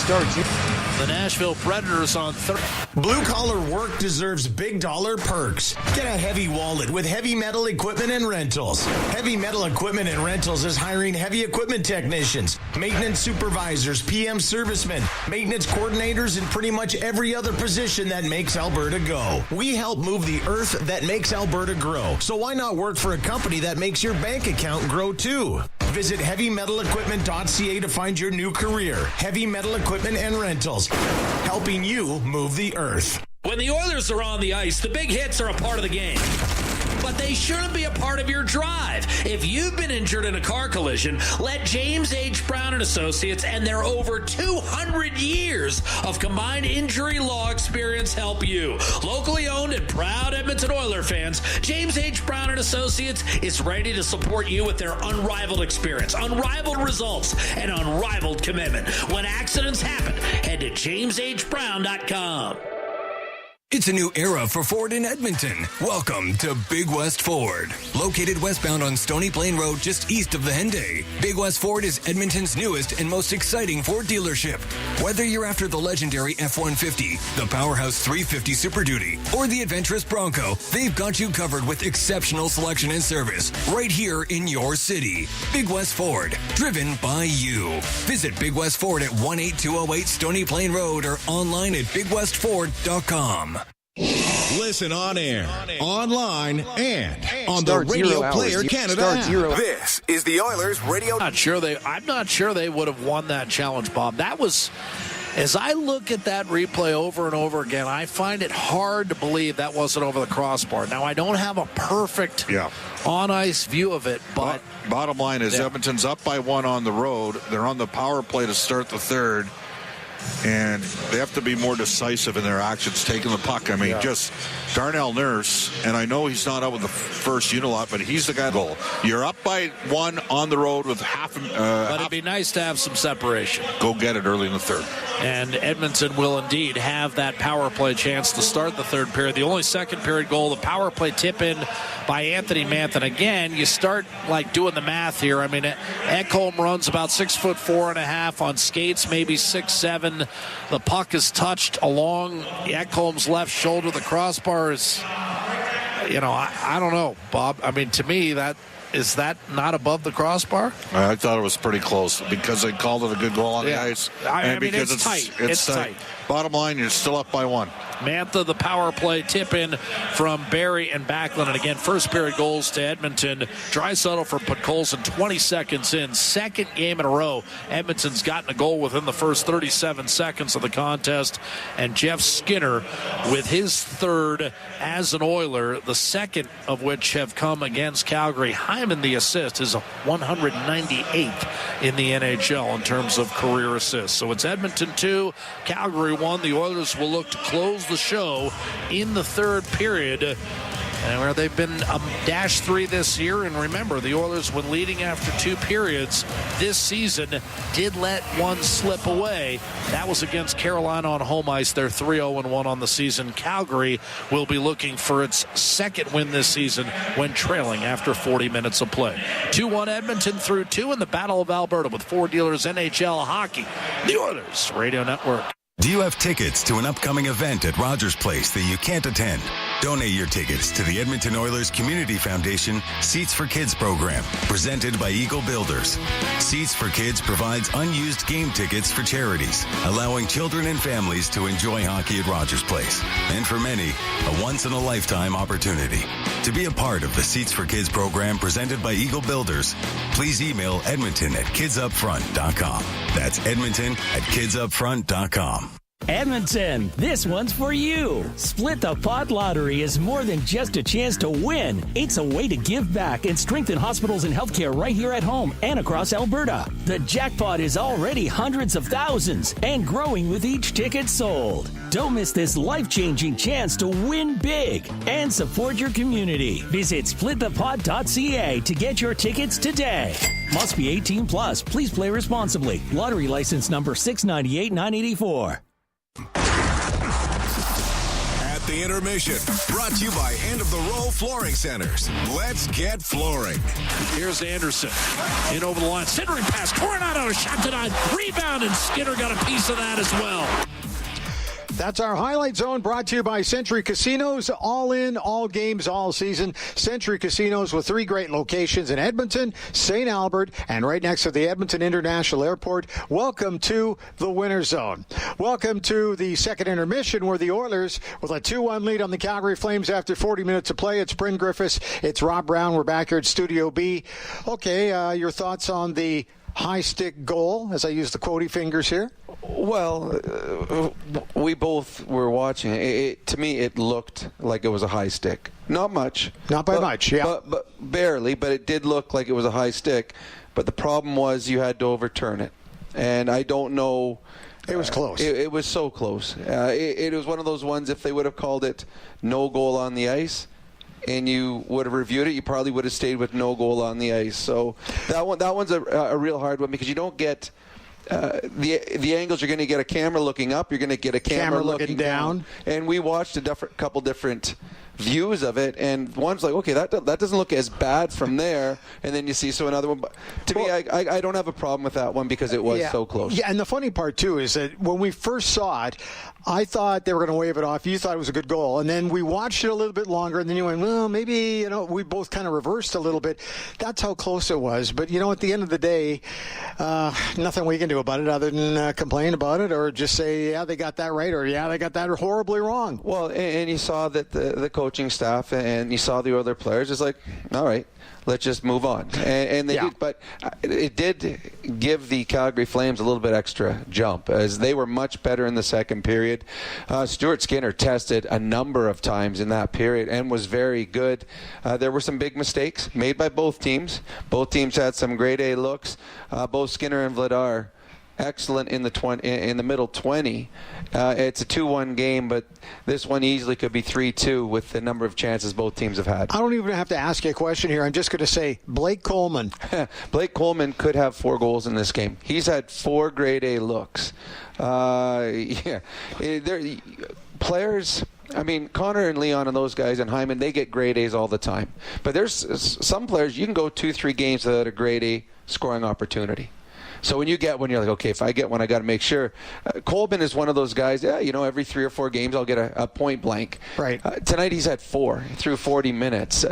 The Nashville Predators on third. Blue-collar work deserves big dollar perks. Get a heavy wallet with Heavy Metal Equipment and Rentals. Heavy Metal Equipment and Rentals is hiring heavy equipment technicians, maintenance supervisors, PM servicemen, maintenance coordinators, and pretty much every other position that makes Alberta go. We help move the earth that makes Alberta grow. So why not work for a company that makes your bank account grow too? Visit heavymetalequipment.ca to find your new career. Heavy Metal Equipment and Rentals, helping you move the earth. When the Oilers are on the ice, the big hits are a part of the game. But they shouldn't be a part of your drive. If you've been injured in a car collision, let James H. Brown & Associates and their over 200 years of combined injury law experience help you. Locally owned and proud Edmonton Oiler fans, James H. Brown & Associates is ready to support you with their unrivaled experience, unrivaled results, and unrivaled commitment. When accidents happen, head to jameshbrown.com. It's a new era for Ford in Edmonton. Welcome to Big West Ford. Located westbound on Stony Plain Road just east of the Henday, Big West Ford is Edmonton's newest and most exciting Ford dealership. Whether you're after the legendary F-150, the powerhouse 350 Super Duty, or the adventurous Bronco, they've got you covered with exceptional selection and service right here in your city. Big West Ford, driven by you. Visit Big West Ford at 18208 Stony Plain Road or online at bigwestford.com. Listen on air, online, and on the Radio Player Canada app. This is the Oilers Radio. I'm not sure they would have won that challenge, Bob. That was, as I look at that replay over and over again, I find it hard to believe that wasn't over the crossbar. Now, I don't have a perfect on-ice view of it, but... Bottom line is Edmonton's up by 1 on the road. They're on the power play to start the third. And they have to be more decisive in their actions, taking the puck. I mean, just Darnell Nurse, and I know he's not out with the first unit lot, but he's the guy goal. You're up by 1 on the road with but it'd be nice to have some separation. Go get it early in the third. And Edmonton will indeed have that power play chance to start the third period. The only second period goal, the power play tip in by Anthony Manthan. Again, you start like doing the math here. I mean, Ekholm runs about 6'4.5" on skates, maybe 6'7". The puck is touched along Ekholm's left shoulder. The crossbar is, I don't know, Bob. I mean, to me, is that not above the crossbar? I thought it was pretty close because they called it a good goal on the ice. I mean, it's tight. It's tight. Bottom line, you're still up by 1. Mantha, the power play tip in from Barrie and Backlund. And again, first period goals to Edmonton. Draisaitl for Podkolzin 20 seconds in. Second game in a row. Edmonton's gotten a goal within the first 37 seconds of the contest. And Jeff Skinner with his third as an Oiler, the second of which have come against Calgary. Hyman, the assist, is 198th in the NHL in terms of career assists. So it's Edmonton 2, Calgary 1. The Oilers will look to close the show in the third period, and where they've been -3 this year. And remember, the Oilers, when leading after 2 periods this season, did let one slip away. That was against Carolina on home ice. They're 3-0-1 on the season. Calgary will be looking for its second win this season when trailing after 40 minutes of play. 2-1 Edmonton through 2 in the Battle of Alberta with Ford Dealers NHL Hockey, the Oilers Radio Network. Do you have tickets to an upcoming event at Rogers Place that you can't attend? Donate your tickets to the Edmonton Oilers Community Foundation Seats for Kids program, presented by Eagle Builders. Seats for Kids provides unused game tickets for charities, allowing children and families to enjoy hockey at Rogers Place. And for many, a once-in-a-lifetime opportunity. To be a part of the Seats for Kids program presented by Eagle Builders, please email edmonton@kidsupfront.com. That's edmonton@kidsupfront.com. Edmonton, this one's for you. Split the Pot Lottery is more than just a chance to win. It's a way to give back and strengthen hospitals and healthcare right here at home and across Alberta. The jackpot is already hundreds of thousands and growing with each ticket sold. Don't miss this life-changing chance to win big and support your community. Visit splitthepot.ca to get your tickets today. Must be 18 plus. Please play responsibly. Lottery license number 698-984. At the the intermission. Brought to you by End of the Roll Flooring Centers. Let's get flooring. Here's Anderson. In over the line. Centering pass. Coronado shot denied. Rebound, and Skinner got a piece of that as well. That's our Highlight Zone, brought to you by Century Casinos. All in, all games, all season. Century Casinos with 3 great locations in Edmonton, St. Albert, and right next to the Edmonton International Airport. Welcome to the Winter Zone. Welcome to the second intermission, where the Oilers, with a 2-1 lead on the Calgary Flames after 40 minutes of play. It's Bryn Griffiths. It's Rob Brown. We're back here at Studio B. Okay, your thoughts on the high stick goal, as I use the quotey fingers here? Well, we both were watching it. To me, it looked like it was a high stick. Not much. Not by much, yeah. But barely, but it did look like it was a high stick. But the problem was you had to overturn it. And I don't know. It was close. It was so close. It was one of those ones, if they would have called it no goal on the ice, and you would have reviewed it, you probably would have stayed with no goal on the ice. So that one's a real hard one, because you don't get the angles. You're going to get a camera looking up, you're going to get a camera looking down. And we watched a couple different views of it, and one's like, okay, that doesn't look as bad from there, and then you see another one. But to me, I don't have a problem with that one, because it was so close. Yeah, and the funny part too is that when we first saw it, I thought they were going to wave it off. You thought it was a good goal, and then we watched it a little bit longer, and then you went, well, maybe, we both kind of reversed a little bit. That's how close it was. But at the end of the day, nothing we can do about it other than complain about it, or just say, yeah, they got that right, or yeah, they got that horribly wrong. Well, and you saw that the coaching staff and you saw the other players is like, all right, let's just move on. And they did, but it did give the Calgary Flames a little bit extra jump, as they were much better in the second period. Stuart Skinner tested a number of times in that period and was very good. There were some big mistakes made by both teams. Both teams had some grade A looks. Both Skinner and Vladar excellent in the middle 20. It's a 2-1 game, but this one easily could be 3-2 with the number of chances both teams have had. I don't even have to ask you a question here. I'm just going to say Blake Coleman. Blake Coleman could have 4 goals in this game. He's had 4 grade A looks. Players, I mean, Connor and Leon and those guys and Hyman, they get grade A's all the time. But there's some players, you can go 2-3 games without a grade A scoring opportunity. So when you get one, you're like, okay, if I get one, I got to make sure. Coleman is one of those guys, every 3 or 4 games I'll get a point blank. Right. Tonight he's had 4 through 40 minutes.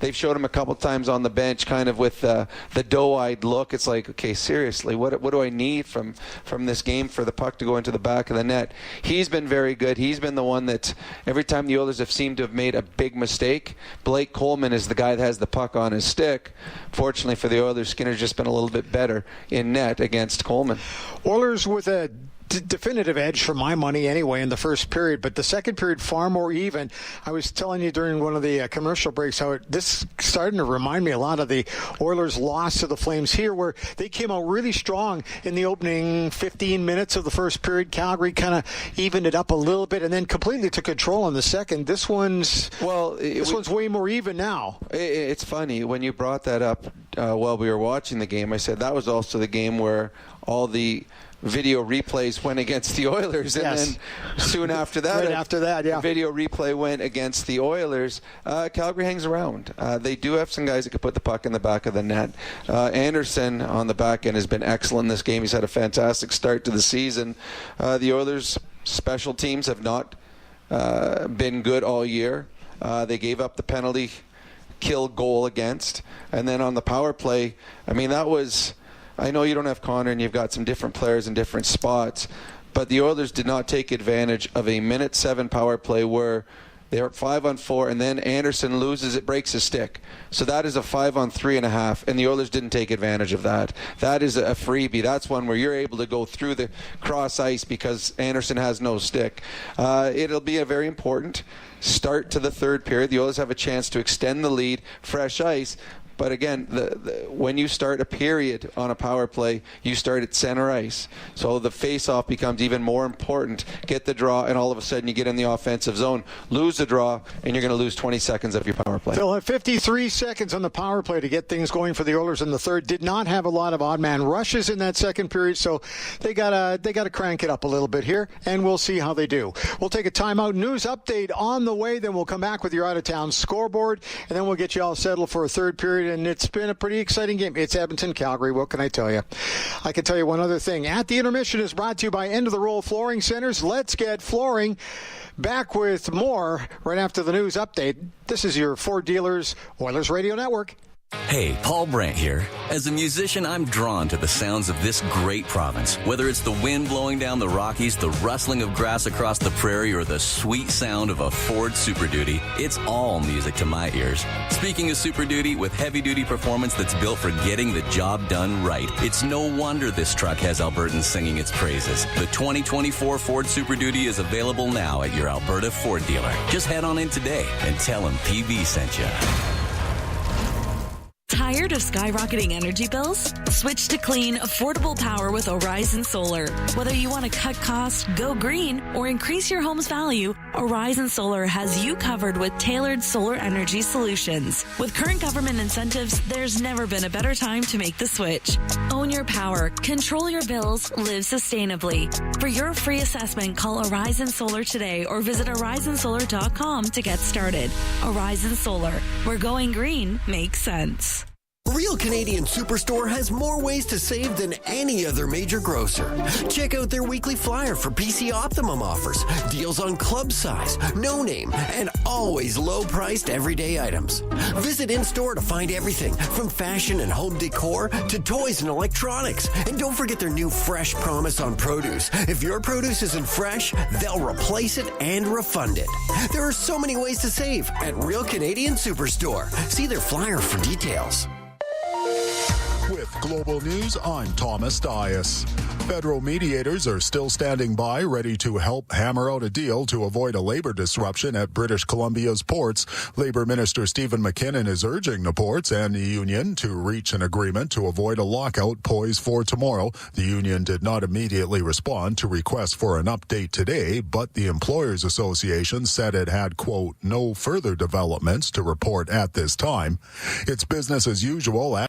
They've showed him a couple times on the bench kind of with the doe-eyed look. It's like, okay, seriously, what do I need from this game for the puck to go into the back of the net? He's been very good. He's been the one that every time the Oilers have seemed to have made a big mistake, Blake Coleman is the guy that has the puck on his stick. Fortunately for the Oilers, Skinner's just been a little bit better in net against Coleman. Oilers with a definitive edge for my money anyway in the first period, but the second period far more even. I was telling you during one of the commercial breaks how this starting to remind me a lot of the Oilers' loss to the Flames here, where they came out really strong in the opening 15 minutes of the first period. Calgary kind of evened it up a little bit and then completely took control in the second. This one's way more even now. It's funny when you brought that up while we were watching the game. I said that was also the game where all the video replays went against the Oilers, and then soon after that, video replay went against the Oilers. Calgary hangs around. They do have some guys that can put the puck in the back of the net. Anderson on the back end has been excellent in this game. He's had a fantastic start to the season. The Oilers' special teams have not been good all year. They gave up the penalty kill goal against, and then on the power play, I mean, that was... I know you don't have Connor and you've got some different players in different spots, but the Oilers did not take advantage of a minute 7 power play where they are 5-on-4 and then Anderson loses it, breaks his stick. So that is a 5-on-3.5, and the Oilers didn't take advantage of that. That is a freebie. That's one where you're able to go through the cross ice because Anderson has no stick. It'll be a very important start to the third period. The Oilers have a chance to extend the lead, fresh ice. But again, when you start a period on a power play, you start at center ice. So the face-off becomes even more important. Get the draw, and all of a sudden you get in the offensive zone. Lose the draw, and you're going to lose 20 seconds of your power play. They'll have 53 seconds on the power play to get things going for the Oilers in the third. Did not have a lot of odd man rushes in that second period, so they gotta crank it up a little bit here, and we'll see how they do. We'll take a timeout. News update on the way, then we'll come back with your out-of-town scoreboard, and then we'll get you all settled for a third period, and it's been a pretty exciting game. It's Edmonton, Calgary. What can I tell you? I can tell you one other thing. At the Intermission is brought to you by End of the Roll Flooring Centers. Let's get flooring. Back with more right after the news update. This is your Ford Dealers Oilers Radio Network. Hey, Paul Brandt here. As a musician, I'm drawn to the sounds of this great province. Whether it's the wind blowing down the Rockies, the rustling of grass across the prairie, or the sweet sound of a Ford Super Duty, it's all music to my ears. Speaking of Super Duty, with heavy-duty performance that's built for getting the job done right, it's no wonder this truck has Albertans singing its praises. The 2024 Ford Super Duty is available now at your Alberta Ford dealer. Just head on in today and tell them PB sent you. Tired of skyrocketing energy bills? Switch to clean, affordable power with Horizon Solar. Whether you want to cut costs, go green, or increase your home's value, Horizon Solar has you covered with tailored solar energy solutions. With current government incentives, there's never been a better time to make the switch. Own your power, control your bills, live sustainably. For your free assessment, call Horizon Solar today or visit horizonsolar.com to get started. Horizon Solar, where going green makes sense. Real Canadian Superstore has more ways to save than any other major grocer. Check out their weekly flyer for PC Optimum offers, deals on club size, no name, and always low-priced everyday items. Visit in-store to find everything from fashion and home decor to toys and electronics. And don't forget their new Fresh Promise on produce. If your produce isn't fresh, they'll replace it and refund it. There are so many ways to save at Real Canadian Superstore. See their flyer for details. With Global News, I'm Thomas Dias. Federal mediators are still standing by, ready to help hammer out a deal to avoid a labor disruption at British Columbia's ports. Labor Minister Stephen McKinnon is urging the ports and the union to reach an agreement to avoid a lockout poised for tomorrow. The union did not immediately respond to requests for an update today, but the Employers Association said it had, quote, no further developments to report at this time. It's business as usual at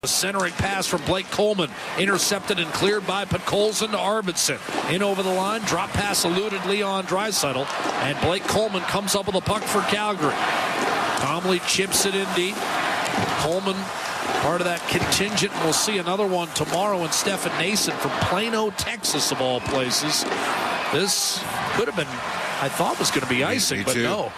A centering pass from Blake Coleman, intercepted and cleared by Podkolzin to Arvidsson. In over the line, drop pass eluded Leon Draisaitl, and Blake Coleman comes up with a puck for Calgary. Calmly chips it in deep. Coleman, part of that contingent. We'll see another one tomorrow in Stefan Nason from Plano, Texas, of all places. This could have been, I thought was going to be icing, but no.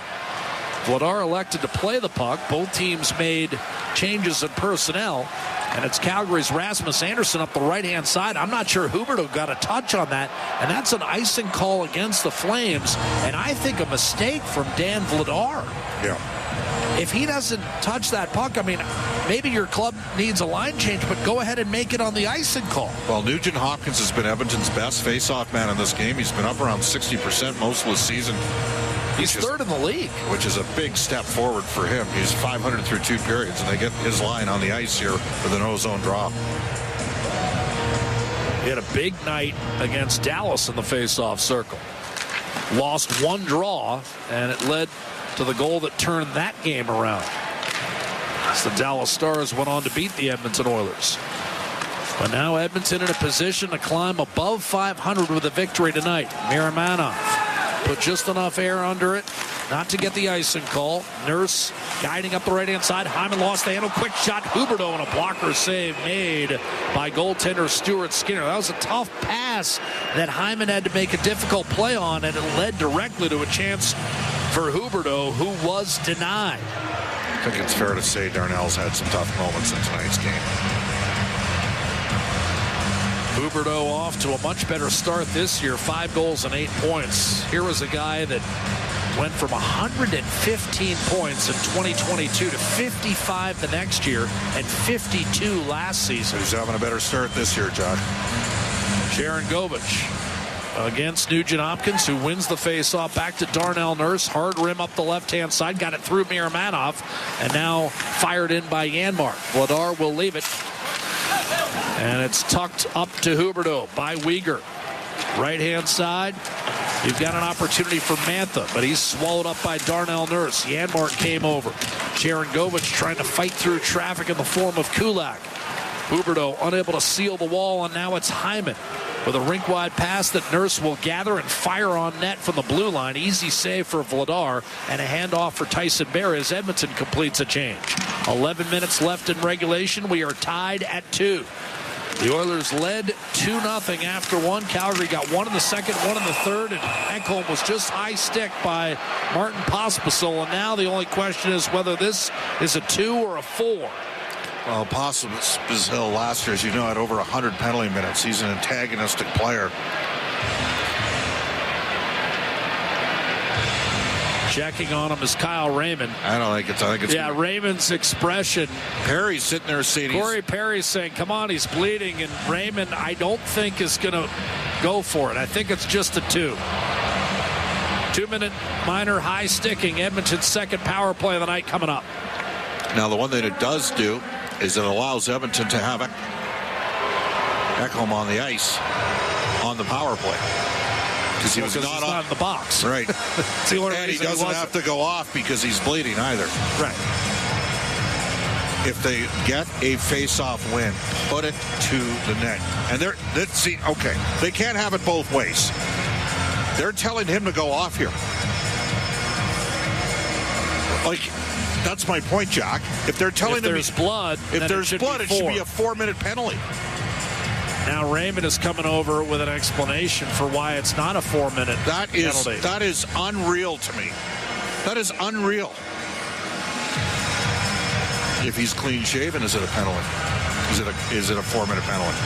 Vladar elected to play the puck. Both teams made changes in personnel, and it's Calgary's Rasmus Andersson up the right-hand side. I'm not sure Huberdeau got a touch on that, and that's an icing call against the Flames, and I think a mistake from Dan Vladar. Yeah. If he doesn't touch that puck, I mean, maybe your club needs a line change, but go ahead and make it on the icing call. Well, Nugent Hopkins has been Edmonton's best face-off man in this game. He's been up around 60% most of the season. He's third in the league. Which is a big step forward for him. He's 500 through 2 periods, and they get his line on the ice here with an ozone draw. He had a big night against Dallas in the face-off circle. Lost one draw, and it led to the goal that turned that game around, as the Dallas Stars went on to beat the Edmonton Oilers. But now Edmonton in a position to climb above 500 with a victory tonight. Miramanov put just enough air under it not to get the icing call. Nurse guiding up the right-hand side. Hyman lost the handle. Quick shot. Huberdeau, and a blocker save made by goaltender Stuart Skinner. That was a tough pass that Hyman had to make a difficult play on, and it led directly to a chance for Huberdeau, who was denied. I think it's fair to say Darnell's had some tough moments in tonight's game. Huberdeau off to a much better start this year, 5 goals and 8 points. Here was a guy that went from 115 points in 2022 to 55 the next year and 52 last season. He's having a better start this year, John. Sharon Govich against Nugent Hopkins, who wins the face-off. Back to Darnell Nurse. Hard rim up the left-hand side. Got it through Miramanov, and now fired in by Janmark. Vladar will leave it. And it's tucked up to Huberdeau by Weegar. Right-hand side, you've got an opportunity for Mantha, but he's swallowed up by Darnell Nurse. Janmark came over. Sharon Govich trying to fight through traffic in the form of Kulak. Huberdeau unable to seal the wall, and now it's Hyman with a rink-wide pass that Nurse will gather and fire on net from the blue line. Easy save for Vladar, and a handoff for Tyson Barrie as Edmonton completes a change. 11 minutes left in regulation. We are tied at 2. The Oilers led 2-0 after 1. Calgary got 1 in the second, 1 in the third, and Ekholm was just high stick by Martin Pospisil. And now the only question is whether this is a 2 or a 4. Well, Pospisil last year, as you know, had over 100 penalty minutes. He's an antagonistic player. Checking on him is Kyle Raymond. I think it's yeah, Raymond's expression. Perry's sitting there saying, Corey Perry's saying, come on, he's bleeding. And Raymond, I don't think is going to go for it. I think it's just a 2. 2-minute minor high sticking. Edmonton's second power play of the night coming up. Now, the one thing it does do is it allows Edmonton to have Ekholm on the ice on the power play. Because he was not in the box. Right. And he doesn't have to go off because he's bleeding either. Right. If they get a face-off win, put it to the net. And they can't have it both ways. They're telling him to go off here. That's my point, Jack. If they're telling him there's blood, it should be a 4-minute penalty. Now Raymond is coming over with an explanation for why it's not a 4-minute penalty. That is unreal to me. That is unreal. If he's clean shaven, is it a penalty? Is it a 4-minute penalty?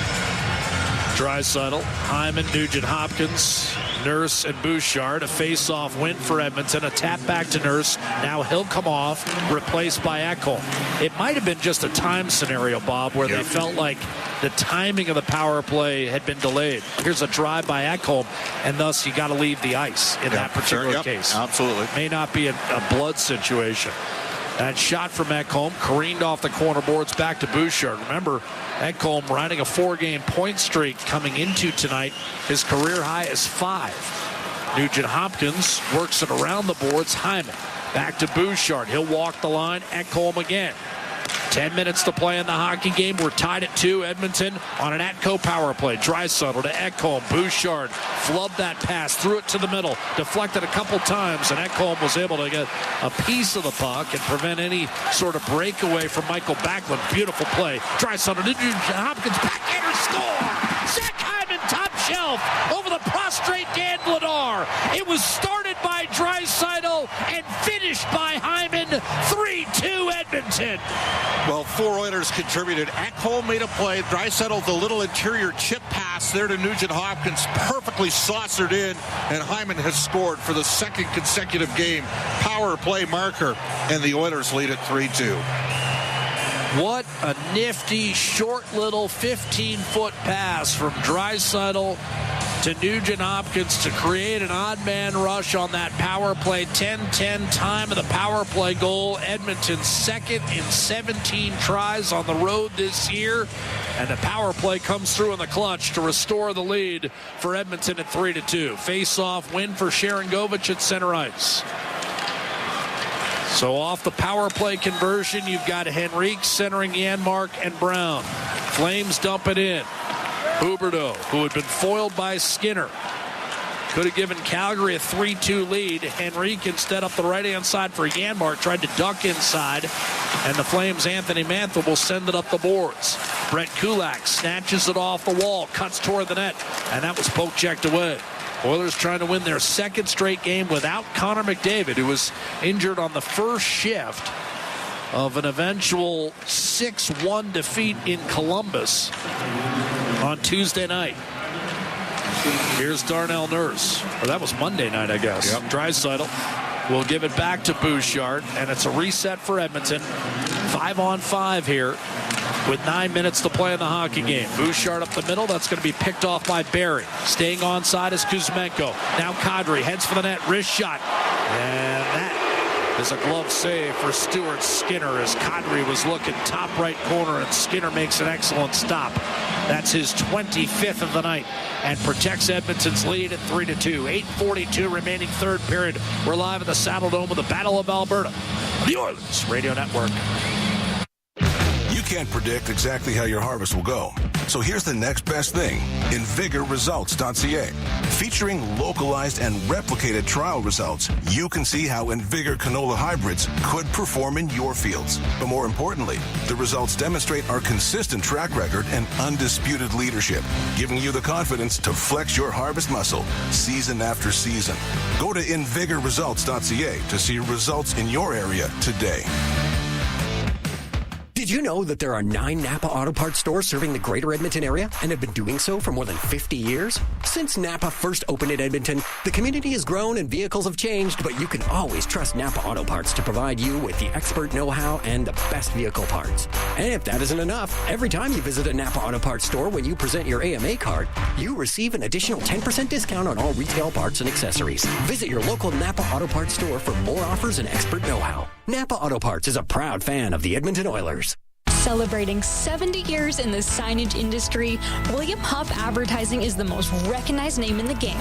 Draisaitl, Hyman, Nugent Hopkins, Nurse, and Bouchard. A face-off win for Edmonton. A tap back to Nurse. Now he'll come off, replaced by Ekholm. It might have been just a time scenario, Bob, where they felt like the timing of the power play had been delayed. Here's a drive by Ekholm, and thus you got to leave the ice in that particular case. Absolutely. May not be a blood situation. That shot from Ekholm careened off the corner boards back to Bouchard. Remember, Ekholm riding a 4-game point streak coming into tonight. His career high is 5. Nugent Hopkins works it around the boards. Hyman back to Bouchard. He'll walk the line. Ekholm again. 10 minutes to play in the hockey game. We're tied at 2. Edmonton on an Atco power play. Draisaitl to Ekholm. Bouchard flubbed that pass, threw it to the middle, deflected a couple times, and Ekholm was able to get a piece of the puck and prevent any sort of breakaway from Michael Backlund. Beautiful play. Draisaitl to Hopkins, backhander, score! Zach Hyman, top shelf, over the prostrate Dan Vladar. It was started by Draisaitl and finished by Hyman. 3-2 Edmonton. Well, 4 Oilers contributed. Ekholm made a play. Draisaitl, the little interior chip pass there to Nugent Hopkins, perfectly saucered in, and Hyman has scored for the second consecutive game. Power play marker, and the Oilers lead at 3-2. What a nifty, short little 15-foot pass from Draisaitl to Nugent Hopkins to create an odd man rush on that power play. 10-10 time of the power play goal. Edmonton's second in 17 tries on the road this year. And the power play comes through in the clutch to restore the lead for Edmonton at 3-2. Face-off win for Sharangovich at center ice. So off the power play conversion, you've got Henrique centering Janmark and Brown. Flames dump it in. Huberdeau, who had been foiled by Skinner, could have given Calgary a 3-2 lead. Henrique instead up the right-hand side for Janmark, tried to duck inside, and the Flames' Anthony Mantha will send it up the boards. Brett Kulak snatches it off the wall, cuts toward the net, and that was poke-checked away. Oilers trying to win their second straight game without Connor McDavid, who was injured on the first shift of an eventual 6-1 defeat in Columbus on Tuesday night. Here's Darnell Nurse. Or that was Monday night, I guess. Yep. Draisaitl will give it back to Bouchard, and it's a reset for Edmonton. 5-on-5 here with 9 minutes to play in the hockey game. Bouchard up the middle. That's going to be picked off by Barry. Staying onside is Kuzmenko. Now Kadri heads for the net. Wrist shot. And that is a glove save for Stuart Skinner as Kadri was looking top right corner, and Skinner makes an excellent stop. That's his 25th of the night and protects Edmonton's lead at 3-2. 8:42 remaining third period. We're live at the Saddle Dome with the Battle of Alberta. The Oilers Radio Network. You can't predict exactly how your harvest will go. So here's the next best thing. InVigorResults.ca. Featuring localized and replicated trial results, you can see how InVigor canola hybrids could perform in your fields. But more importantly, the results demonstrate our consistent track record and undisputed leadership, giving you the confidence to flex your harvest muscle season after season. Go to InVigorResults.ca to see results in your area today. Did you know that there are 9 Napa Auto Parts stores serving the greater Edmonton area and have been doing so for more than 50 years? Since Napa first opened in Edmonton, the community has grown and vehicles have changed, but you can always trust Napa Auto Parts to provide you with the expert know-how and the best vehicle parts. And if that isn't enough, every time you visit a Napa Auto Parts store when you present your AMA card, you receive an additional 10% discount on all retail parts and accessories. Visit your local Napa Auto Parts store for more offers and expert know-how. Napa Auto Parts is a proud fan of the Edmonton Oilers. Celebrating 70 years in the signage industry, William Huff Advertising is the most recognized name in the game.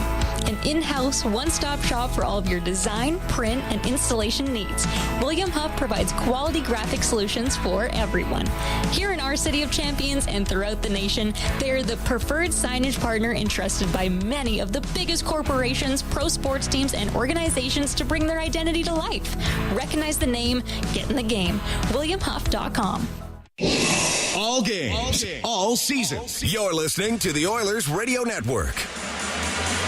An in-house, one-stop shop for all of your design, print, and installation needs. William Huff provides quality graphic solutions for everyone. Here in our City of Champions and throughout the nation, they're the preferred signage partner entrusted by many of the biggest corporations, pro sports teams, and organizations to bring their identity to life. Recognize the name, get in the game. WilliamHuff.com. All games, all seasons. You're listening to the Oilers Radio Network.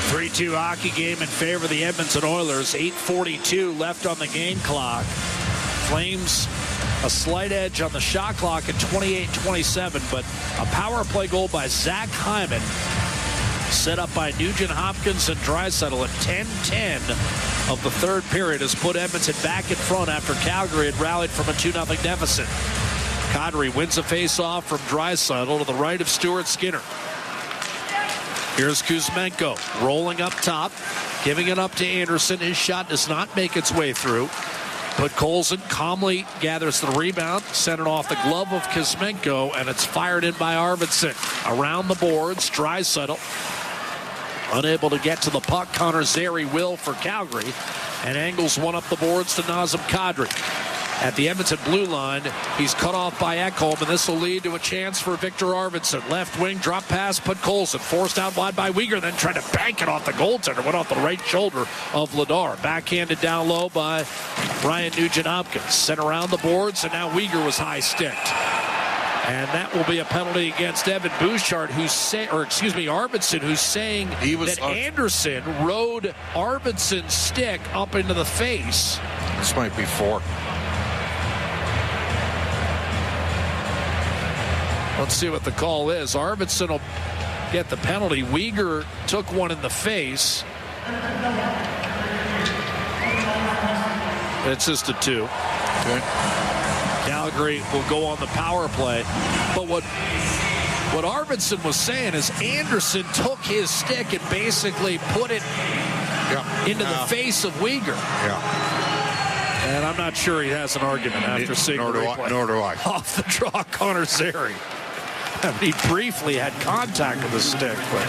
3-2 hockey game in favor of the Edmonton Oilers. 8:42 left on the game clock. Flames a slight edge on the shot clock at 28-27, but a power play goal by Zach Hyman set up by Nugent Hopkins and Draisaitl at 10:10 of the third period has put Edmonton back in front after Calgary had rallied from a 2-0 deficit. Kadri wins a face-off from Draisaitl to the right of Stuart Skinner. Here's Kuzmenko rolling up top, giving it up to Anderson. His shot does not make its way through, but Colson calmly gathers the rebound, sent it off the glove of Kuzmenko, and it's fired in by Arvidsson. Around the boards, Draisaitl unable to get to the puck. Connor Zary will for Calgary, and angles one up the boards to Nazem Kadri. at the Edmonton blue line. He's cut off by Ekholm, and this will lead to a chance for Victor Arvidsson. Left wing, drop pass, put Colson. Forced out wide by Weegar, then tried to bank it off the goaltender. Went off the right shoulder of Vladar. Backhanded down low by Ryan Nugent-Hopkins. Sent around the boards, and now Weegar was high-sticked. And that will be a penalty against Evan Bouchard, Arvidsson, who's saying that Anderson rode Arvidsson's stick up into the face. This might be 4. Let's see what the call is. Arvidsson will get the penalty. Weegar took one in the face. It's just a 2. Okay. Calgary will go on the power play. But what Arvidsson was saying is Anderson took his stick and basically put it into the face of Weegar. Yeah. And I'm not sure he has an argument after seeing the replay. Nor do I. Off the draw, Connor Zary. I mean, he briefly had contact with the stick, but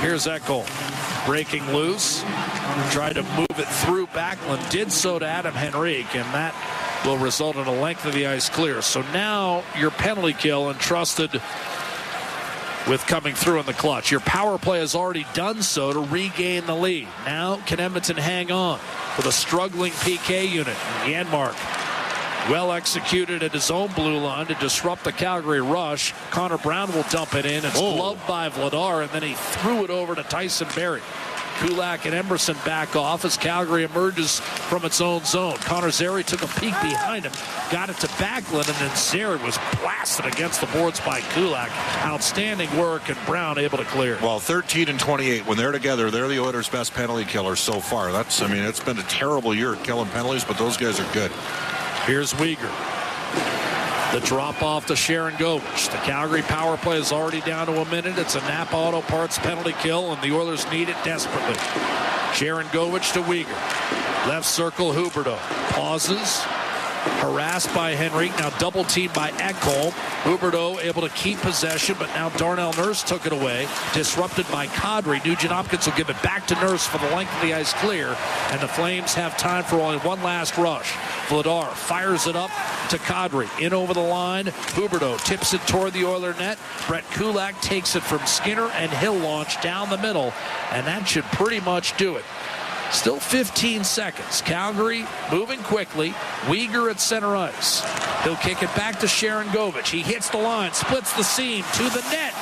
here's Ekholm breaking loose. Tried to move it through Backlund. Did so to Adam Henrique, and that will result in a length of the ice clear. So now your penalty kill entrusted with coming through in the clutch. Your power play has already done so to regain the lead. Now can Edmonton hang on with a struggling PK unit? Janmark, well executed at his own blue line to disrupt the Calgary rush. Connor Brown will dump it in. It's gloved by Vladar, and then he threw it over to Tyson Barrie. Kulak and Emerson back off as Calgary emerges from its own zone. Connor Zary took a peek behind him, got it to Backlund, and then Zary was blasted against the boards by Kulak. Outstanding work, and Brown able to clear. Well, 13 and 28, when they're together, they're the Oilers' best penalty killers so far. It's been a terrible year killing penalties, but those guys are good. Here's Weegar. The drop off to Sharon Govich. The Calgary power play is already down to a minute. It's a Napa Auto Parts penalty kill, and the Oilers need it desperately. Sharon Govich to Weegar. Left circle, Huberdeau. Pauses. Harassed by Henrique. Now double teamed by Ekholm. Huberdeau able to keep possession, but now Darnell Nurse took it away. Disrupted by Kadri. Nugent-Hopkins will give it back to Nurse for the length of the ice clear, and the Flames have time for only one last rush. Vladar fires it up to Kadri. In over the line. Huberdeau tips it toward the Oiler net. Brett Kulak takes it from Skinner, and he'll launch down the middle, and that should pretty much do it. Still 15 seconds. Calgary moving quickly. Weegar at center ice. He'll kick it back to Sharon Govich. He hits the line, splits the seam to the net.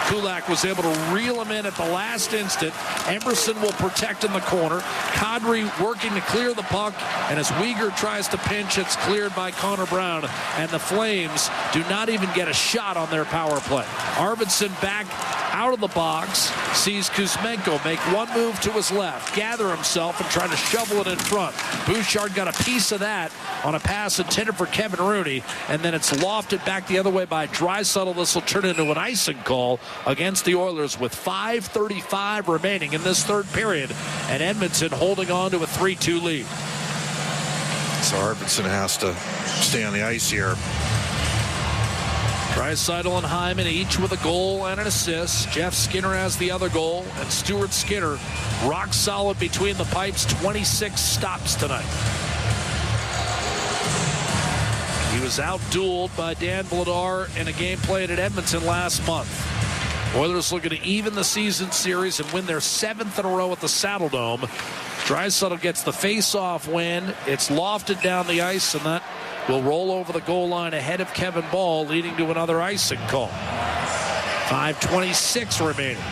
Kulak was able to reel him in at the last instant. Emerson will protect in the corner. Kadri working to clear the puck, and as Weegar tries to pinch, it's cleared by Connor Brown, and the Flames do not even get a shot on their power play. Arvidsson back out of the box, sees Kuzmenko make one move to his left, gather himself, and try to shovel it in front. Bouchard got a piece of that on a pass intended for Kevin Rooney, and then it's lofted back the other way by Draisaitl. This will turn into an icing call against the Oilers with 5:35 remaining in this third period, and Edmonton holding on to a 3-2 lead. So Arvidsson has to stay on the ice here. Draisaitl and Hyman each with a goal and an assist. Jeff Skinner has the other goal, and Stuart Skinner rock solid between the pipes. 26 stops tonight. He was out-dueled by Dan Vladar in a game played at Edmonton last month. Oilers looking to even the season series and win their 7th in a row at the Saddle Dome. Draisaitl gets the face-off win. It's lofted down the ice, and that will roll over the goal line ahead of Kevin Ball, leading to another icing call. 5:26 remaining.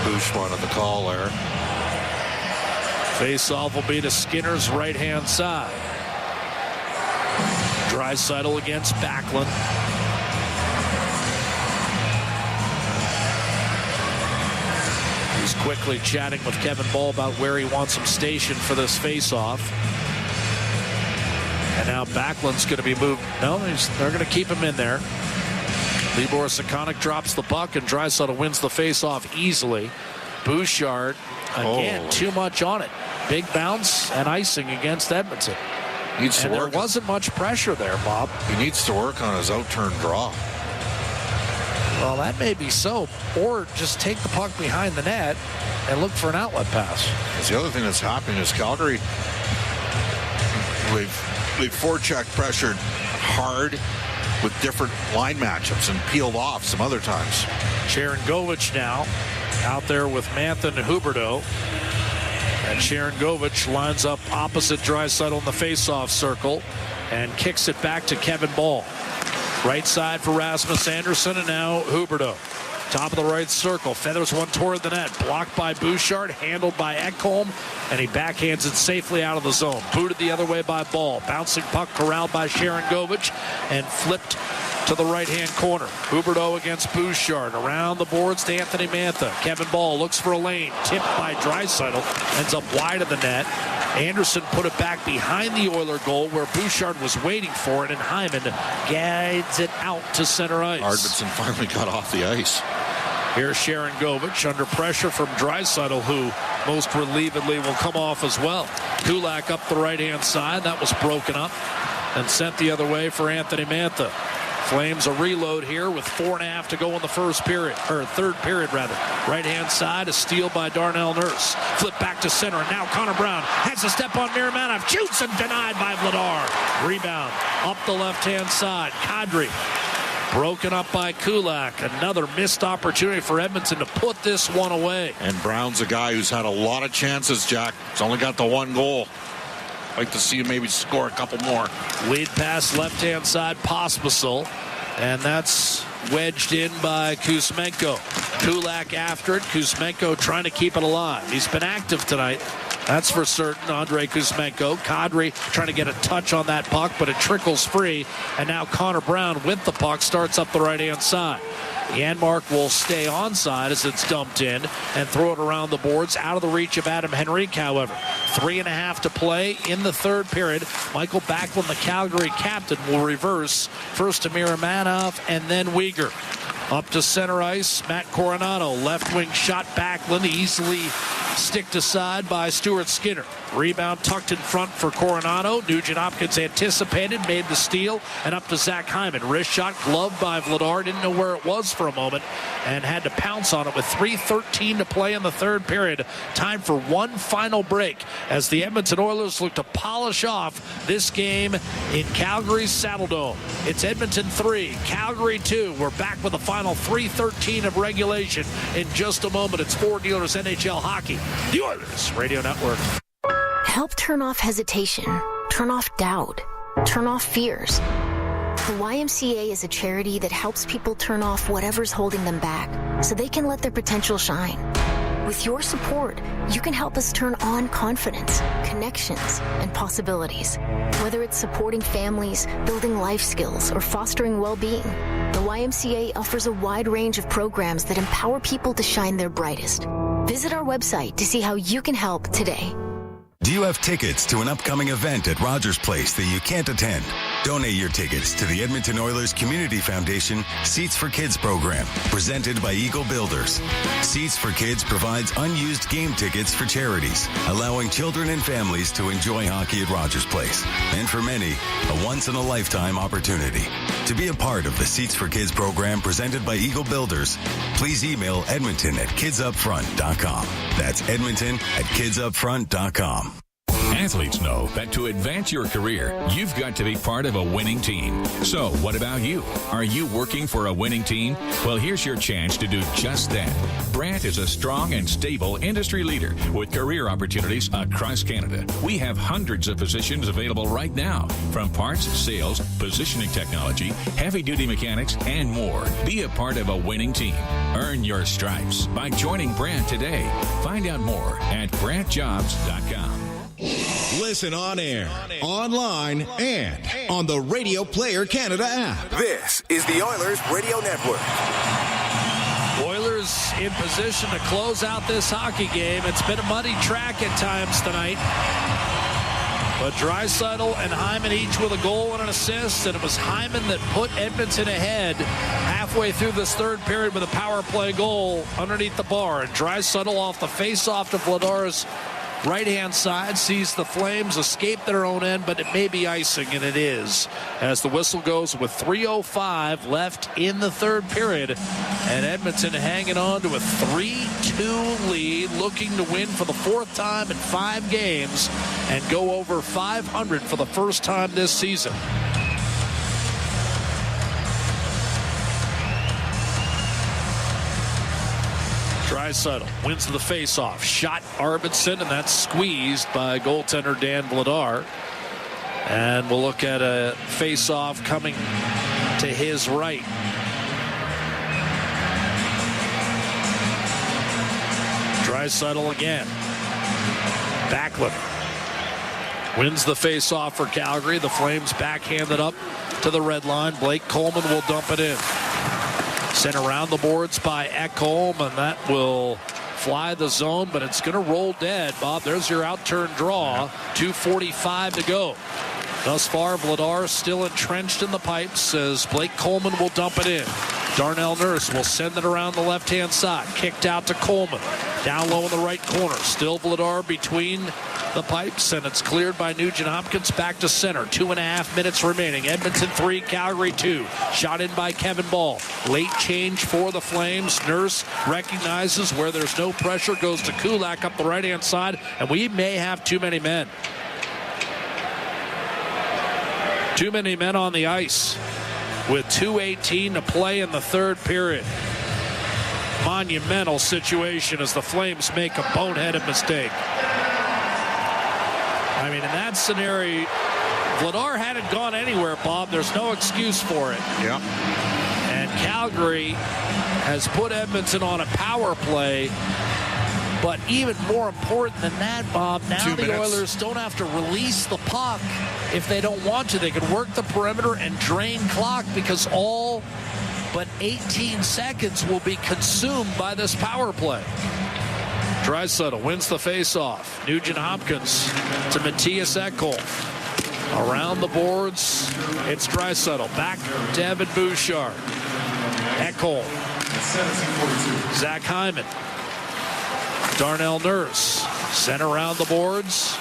Bush wanted the call there. Face-off will be to Skinner's right-hand side. Draisaitl against Backlund. He's quickly chatting with Kevin Ball about where he wants him stationed for this face-off. And now Backlund's going to be moved. No, they're going to keep him in there. Libor Sikonik drops the puck, and Draisaitl wins the face-off easily. Bouchard, again, too much on it. Big bounce and icing against Edmonton. There wasn't much pressure there, Bob. He needs to work on his out-turn draw. Well, that may be so. Or just take the puck behind the net and look for an outlet pass. The other thing that's happening is Calgary We've forecheck pressured hard with different line matchups and peeled off some other times. Sharangovich now out there with Mantha and Huberdeau. And Sharangovich lines up opposite Draisaitl in the face-off circle and kicks it back to Kevin Ball. Right side for Rasmus Andersson, and now Huberdeau. Top of the right circle. Feathers one toward the net. Blocked by Bouchard. Handled by Ekholm. And he backhands it safely out of the zone. Booted the other way by Ball. Bouncing puck corralled by Sharangovich. And flipped to the right-hand corner. Huberdeau against Bouchard. Around the boards to Anthony Mantha. Kevin Ball looks for a lane. Tipped by Draisaitl. Ends up wide of the net. Anderson put it back behind the Oiler goal where Bouchard was waiting for it, and Hyman guides it out to center ice. Arvidsson finally got off the ice. Here's Sharangovich under pressure from Draisaitl, who most relievedly will come off as well. Kulak up the right-hand side. That was broken up and sent the other way for Anthony Mantha. Flames a reload here with 4.5 to go in the third period. Right-hand side, a steal by Darnell Nurse. Flip back to center, and now Connor Brown has a step on Miramanov. Shoots and denied by Vladar. Rebound up the left-hand side. Kadri broken up by Kulak. Another missed opportunity for Edmonton to put this one away. And Brown's a guy who's had a lot of chances, Jack. He's only got the one goal. Like to see him maybe score a couple more. Lead pass left-hand side, Pospisil. And that's wedged in by Kuzmenko. Kulak after it. Kuzmenko trying to keep it alive. He's been active tonight. That's for certain. Andrei Kuzmenko. Kadri trying to get a touch on that puck, but it trickles free. And now Connor Brown with the puck starts up the right-hand side. Janmark will stay onside as it's dumped in and throw it around the boards out of the reach of Adam Henrique, however. 3.5 to play in the third period. Michael Backlund, the Calgary captain, will reverse first to Miramanov and then Weegar. Up to center ice, Matt Coronado. Left wing shot Backlund, easily sticked aside by Stuart Skinner. Rebound tucked in front for Coronado. Nugent Hopkins anticipated, made the steal, and up to Zach Hyman. Wrist shot gloved by Vladar. Didn't know where it was for a moment and had to pounce on it with 3:13 to play in the third period. Time for one final break as the Edmonton Oilers look to polish off this game in Calgary's Saddledome. It's Edmonton 3, Calgary 2. We're back with the final 3:13 of regulation in just a moment. It's Ford Dealers NHL Hockey, the Oilers Radio Network. Help turn off hesitation, turn off doubt, turn off fears. The YMCA is a charity that helps people turn off whatever's holding them back so they can let their potential shine. With your support, you can help us turn on confidence, connections, and possibilities. Whether it's supporting families, building life skills, or fostering well-being, the YMCA offers a wide range of programs that empower people to shine their brightest. Visit our website to see how you can help today. Do you have tickets to an upcoming event at Rogers Place that you can't attend? Donate your tickets to the Edmonton Oilers Community Foundation Seats for Kids program, presented by Eagle Builders. Seats for Kids provides unused game tickets for charities, allowing children and families to enjoy hockey at Rogers Place. And for many, a once-in-a-lifetime opportunity. To be a part of the Seats for Kids program presented by Eagle Builders, please email edmonton@kidsupfront.com. That's edmonton@kidsupfront.com. Athletes know that to advance your career, you've got to be part of a winning team. So, what about you? Are you working for a winning team? Well, here's your chance to do just that. Brandt is a strong and stable industry leader with career opportunities across Canada. We have hundreds of positions available right now, from parts, sales, positioning technology, heavy-duty mechanics, and more. Be a part of a winning team. Earn your stripes by joining Brandt today. Find out more at BrandtJobs.com. Listen on air, online, and on the Radio Player Canada app. This is the Oilers Radio Network. Oilers in position to close out this hockey game. It's been a muddy track at times tonight. But Draisaitl and Hyman each with a goal and an assist, and it was Hyman that put Edmonton ahead halfway through this third period with a power play goal underneath the bar. And Draisaitl off the face-off to Vladar's right-hand side sees the Flames escape their own end, but it may be icing, and it is, as the whistle goes with 3:05 left in the third period, and Edmonton hanging on to a 3-2 lead, looking to win for the fourth time in 5 games and go over 500 for the first time this season. Draisaitl wins the faceoff. Shot Arvidsson, and that's squeezed by goaltender Dan Vladar. And we'll look at a faceoff coming to his right. Draisaitl again. Backlund wins the faceoff for Calgary. The Flames backhanded up to the red line. Blake Coleman will dump it in. Sent around the boards by Ekholm, and that will fly the zone, but it's going to roll dead. Bob, there's your out-turn draw. 2:45 to go. Thus far, Vladar still entrenched in the pipes as Blake Coleman will dump it in. Darnell Nurse will send it around the left-hand side. Kicked out to Coleman. Down low in the right corner. Still Vladar between the pipes, and it's cleared by Nugent Hopkins back to center. 2.5 minutes remaining. Edmonton 3, Calgary 2. Shot in by Kevin Ball. Late change for the Flames. Nurse recognizes where there's no pressure, goes to Kulak up the right-hand side, and we may have too many men. Too many men on the ice with 2:18 to play in the third period. Monumental situation as the Flames make a boneheaded mistake. I mean, in that scenario, Vladar hadn't gone anywhere, Bob. There's no excuse for it. Yeah. And Calgary has put Edmonton on a power play. But even more important than that, Bob, now the Oilers don't have to release the puck if they don't want to. They can work the perimeter and drain clock because all but 18 seconds will be consumed by this power play. Draisaitl wins the faceoff. Nugent Hopkins to Matthias Ekholm. Around the boards, it's Draisaitl. Back to Evan Bouchard. Ekholm. Zach Hyman. Darnell Nurse sent around the boards.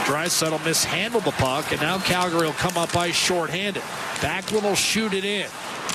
Draisaitl mishandled the puck, and now Calgary will come up ice shorthanded. Backlund will shoot it in.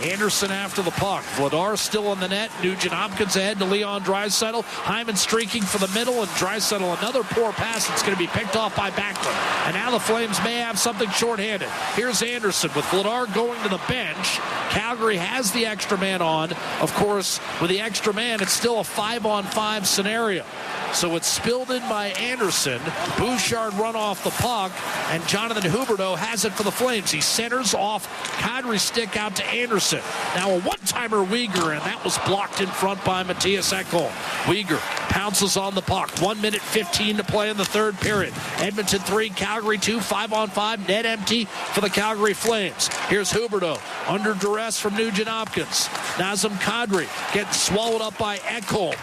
Anderson after the puck. Vladar still in the net. Nugent Hopkins ahead to Leon Draisaitl. Hyman streaking for the middle, and Draisaitl another poor pass that's going to be picked off by Backlund. And now the Flames may have something shorthanded. Here's Anderson with Vladar going to the bench. Calgary has the extra man on. Of course, with the extra man, it's still a 5-on-5 scenario. So it's spilled in by Anderson. Bouchard run off the puck, and Jonathan Huberdeau has it for the Flames. He centers off Kadri's stick out to Anderson. Now a one-timer Uyghur, and that was blocked in front by Matthias Ekholm. Uyghur pounces on the puck. 1 minute 15 to play in the third period. Edmonton 3, Calgary 2, 5-on-5, net empty for the Calgary Flames. Here's Huberdeau under duress from Nugent Hopkins. Nazem Kadri getting swallowed up by Ekholm.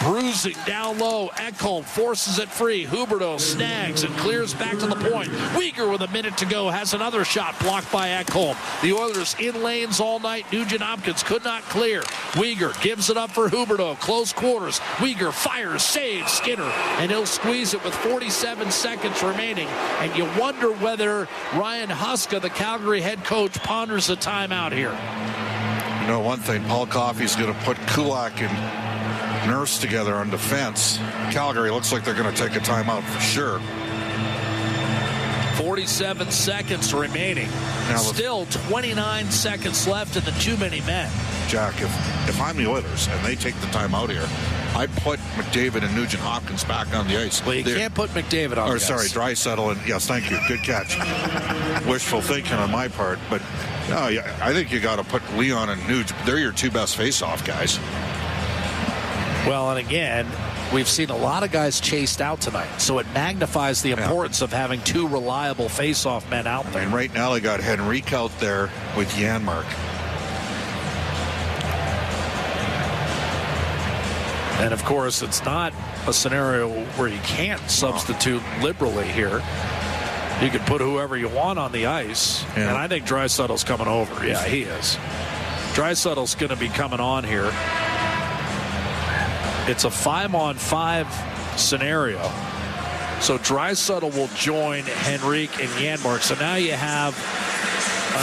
Bruising down low. Ekholm forces it free. Huberdeau snags and clears back to the point. Uyghur with a minute to go has another shot blocked by Ekholm. The Oilers in lanes all night. Nugent Hopkins could not clear. Uyghur gives it up for Huberdeau. Close quarters. Uyghur fires, saves Skinner, and he'll squeeze it with 47 seconds remaining. And you wonder whether Ryan Huska, the Calgary head coach, ponders a timeout here. You know, one thing, Paul Coffey's going to put Kulak and Nurse together on defense. Calgary looks like they're going to take a timeout for sure. 47 seconds remaining. Now, still 29 seconds left in the too many men. Jack, if I'm the Oilers and they take the timeout here, I put McDavid and Nugent Hopkins back on the ice. Well, you can't put McDavid on the ice. Sorry, Draisaitl, and yes, thank you. Good catch. Wishful thinking on my part, but no, I think you got to put Leon and Nuge. They're your two best face-off guys. Well, and again, we've seen a lot of guys chased out tonight, so it magnifies the importance of having two reliable face-off men out there. And right now they got Henrique out there with Janmark. And, of course, it's not a scenario where you can't substitute liberally here. You can put whoever you want on the ice, and I think Draisaitl's coming over. Yeah, he is. Draisaitl's going to be coming on here. It's a 5-on-5 scenario. So Draisaitl will join Henrique and Janmark. So now you have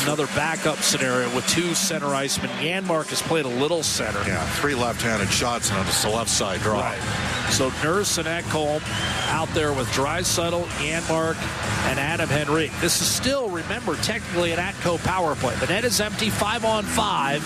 another backup scenario with 2 center icemen. Janmark has played a little center. Yeah, 3 left-handed shots and on the left side draw. Right. So Nurse and Ekholm out there with Draisaitl, Janmark, and Adam Henrique. This is still, remember, technically an Atco power play. The net is empty, 5-on-5.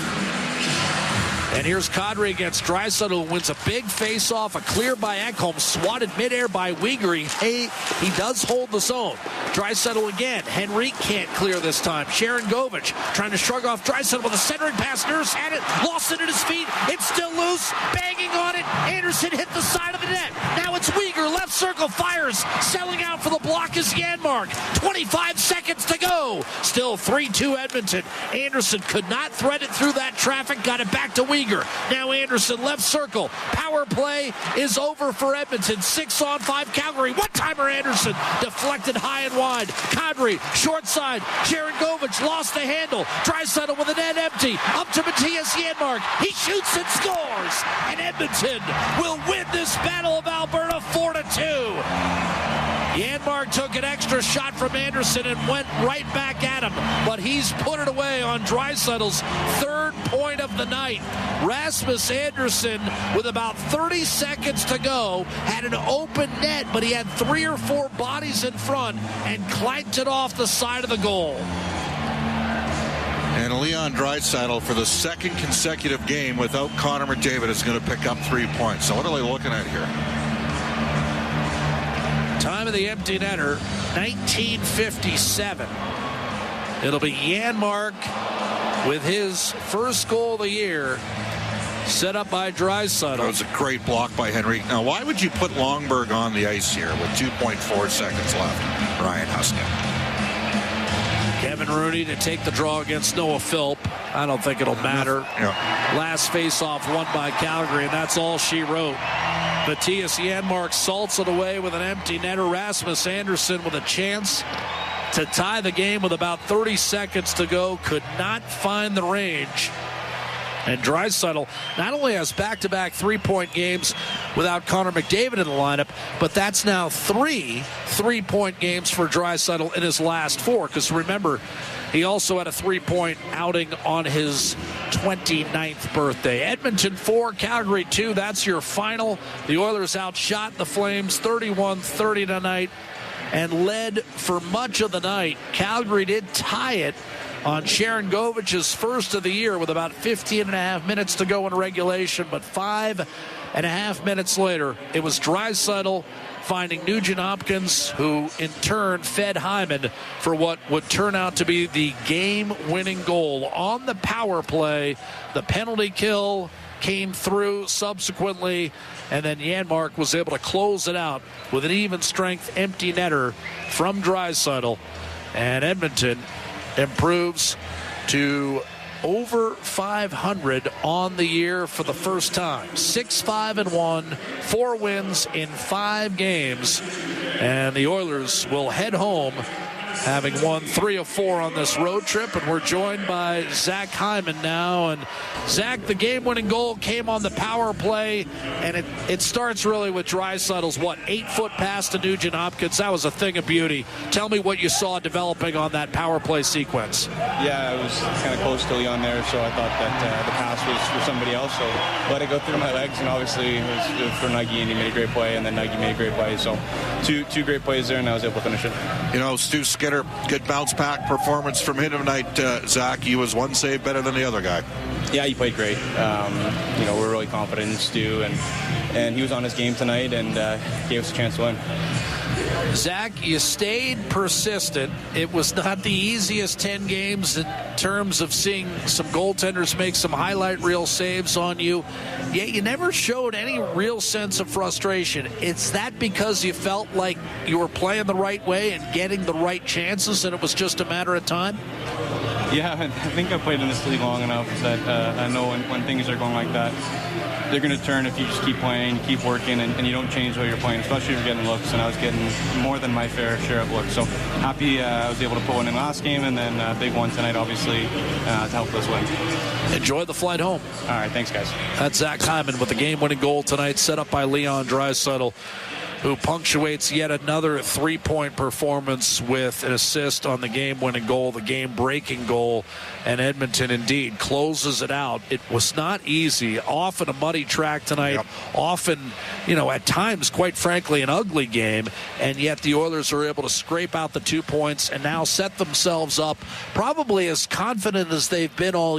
And here's Kadri against Draisaitl, who wins a big face-off, a clear by Ekholm, swatted midair by Weegar. He does hold the zone. Draisaitl again. Henrique can't clear this time. Sharon Govich trying to shrug off Draisaitl with a centering pass. Nurse had it, lost it at his feet. It's still loose, banging on it. Anderson hit the side of the net. Now it's Weegar, left circle, fires. Selling out for the block is Janmark. 25 seconds to go. Still 3-2 Edmonton. Anderson could not thread it through that traffic, got it back to Weegar. Now Anderson, left circle. Power play is over for Edmonton. 6-on-5 Calgary. One-timer Anderson. Deflected high and wide. Kadri, short side. Sharon Govich lost the handle. Draisaitl with the net empty. Up to Matthias Janmark. He shoots and scores. And Edmonton will win this Battle of Alberta 4-2. Janmark took an extra shot from Anderson and went right back at him, but he's put it away on Draisaitl's 3rd point of the night. Rasmus Anderson, with about 30 seconds to go, had an open net, but he had 3 or 4 bodies in front and clanked it off the side of the goal. And Leon Draisaitl, for the 2nd consecutive game without Connor McDavid, is going to pick up 3 points. So what are they looking at here? Time of the empty netter, 19:57. It'll be Janmark with his first goal of the year, set up by Draisaitl. That was a great block by Henrique. Now, why would you put Longberg on the ice here with 2.4 seconds left? Ryan Huskin. Kevin Rooney to take the draw against Noah Philp. I don't think it'll matter. Yeah. Last face-off won by Calgary, and that's all she wrote. Matthias Janmark salts it away with an empty netter. Rasmus Anderson with a chance to tie the game with about 30 seconds to go. Could not find the range. And Draisaitl not only has back-to-back 3-point games without Connor McDavid in the lineup, but that's now 3 3-point games for Draisaitl in his last 4. Because remember, he also had a 3-point outing on his 29th birthday. Edmonton 4, Calgary 2. That's your final. The Oilers outshot the Flames 31-30 tonight and led for much of the night. Calgary did tie it on Sharon Govich's first of the year with about 15.5 minutes to go in regulation, but 5.5 minutes later, it was Draisaitl finding Nugent Hopkins, who in turn fed Hyman for what would turn out to be the game-winning goal. On the power play, the penalty kill came through subsequently, and then Janmark was able to close it out with an even-strength empty netter from Draisaitl, and Edmonton improves to over 500 on the year for the first time. 6-5-1, 4 wins in 5 games, and the Oilers will head home having won 3 of 4 on this road trip. And we're joined by Zach Hyman now. And Zach, the game-winning goal came on the power play, and it starts really with Draisaitl's 8-foot pass to Nugent Hopkins. That was a thing of beauty. Tell me what you saw developing on that power play sequence. Yeah, it was kind of close to Leon there, so I thought that the pass was for somebody else, so let it go through my legs, and obviously it was for Nagy, and he made a great play, and then Nagy made a great play. So two great plays there, and I was able to finish it. You know, Stu Skinner, good bounce-back performance from him tonight, Zach. He was one save better than the other guy. Yeah, he played great. We're really confident in Stu, and he was on his game tonight and gave us a chance to win. Zach, you stayed persistent. It was not the easiest 10 games in terms of seeing some goaltenders make some highlight reel saves on you, yet you never showed any real sense of frustration. Is that because you felt like you were playing the right way and getting the right chances, and it was just a matter of time? Yeah, I think I've played in this league long enough that I know when things are going like that, they're going to turn if you just keep playing, keep working, and you don't change the way you're playing, especially if you're getting looks. And I was getting more than my fair share of looks. So happy I was able to put one in last game, and then a big one tonight, obviously, to help us win. Enjoy the flight home. All right, thanks, guys. That's Zach Hyman with the game-winning goal tonight, set up by Leon Draisaitl. who punctuates yet another three-point performance with an assist on the game-winning goal, the game-breaking goal, and Edmonton indeed closes it out. It was not easy. Often a muddy track tonight, often, at times, quite frankly, an ugly game, and yet the Oilers are able to scrape out the 2 points and now set themselves up probably as confident as they've been all year.